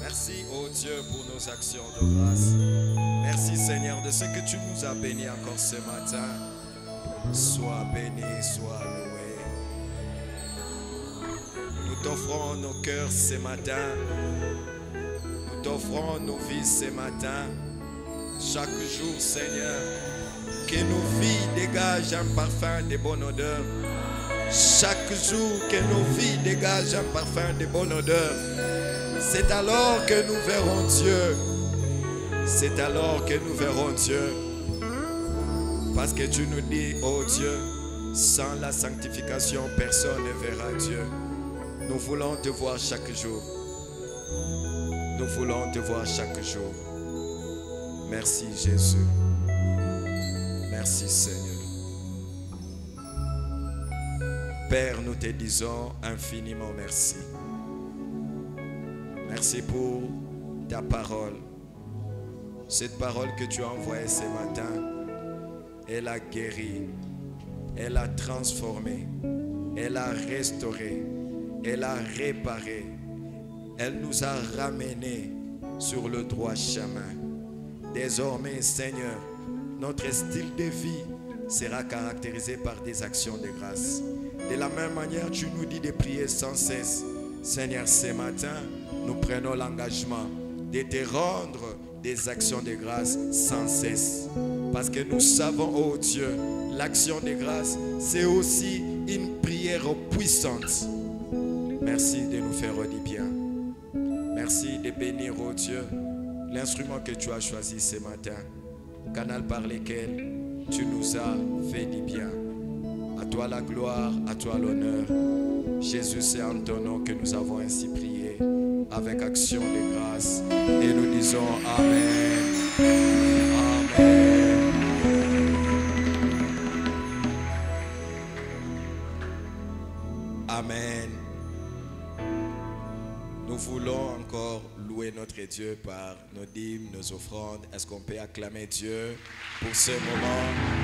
Merci, oh Dieu, pour nos actions de grâce. Merci, Seigneur, de ce que tu nous as bénis encore ce matin. Sois béni, sois loué. Nous t'offrons nos cœurs ce matin. Nous t'offrons nos vies ce matin. Chaque jour, Seigneur, que nos vies dégagent un parfum de bonne odeur. Chaque jour que nos vies dégagent un parfum de bonne odeur. C'est alors que nous verrons Dieu. C'est alors que nous verrons Dieu. Parce que tu nous dis, oh Dieu, sans la sanctification, personne ne verra Dieu. Nous voulons te voir chaque jour. Nous voulons te voir chaque jour. Merci Jésus. Merci Seigneur. Père, nous te disons infiniment merci. Merci pour ta parole. Cette parole que tu as envoyée ce matin, elle a guéri, elle a transformé, elle a restauré, elle a réparé. Elle nous a ramenés sur le droit chemin. Désormais, Seigneur, notre style de vie sera caractérisé par des actions de grâce. De la même manière, tu nous dis de prier sans cesse. Seigneur, ce matin, nous prenons l'engagement de te rendre des actions de grâce sans cesse. Parce que nous savons, oh Dieu, l'action de grâce, c'est aussi une prière puissante. Merci de nous faire du bien. Merci de bénir, oh Dieu, l'instrument que tu as choisi ce matin. Canal par lequel tu nous as fait du bien. À toi la gloire, à toi l'honneur. Jésus, c'est en ton nom que nous avons ainsi prié. avec action de grâce et nous disons Amen. Amen. Amen. Nous voulons encore louer notre Dieu par nos dîmes, nos offrandes. Est-ce qu'on peut acclamer Dieu pour ce moment?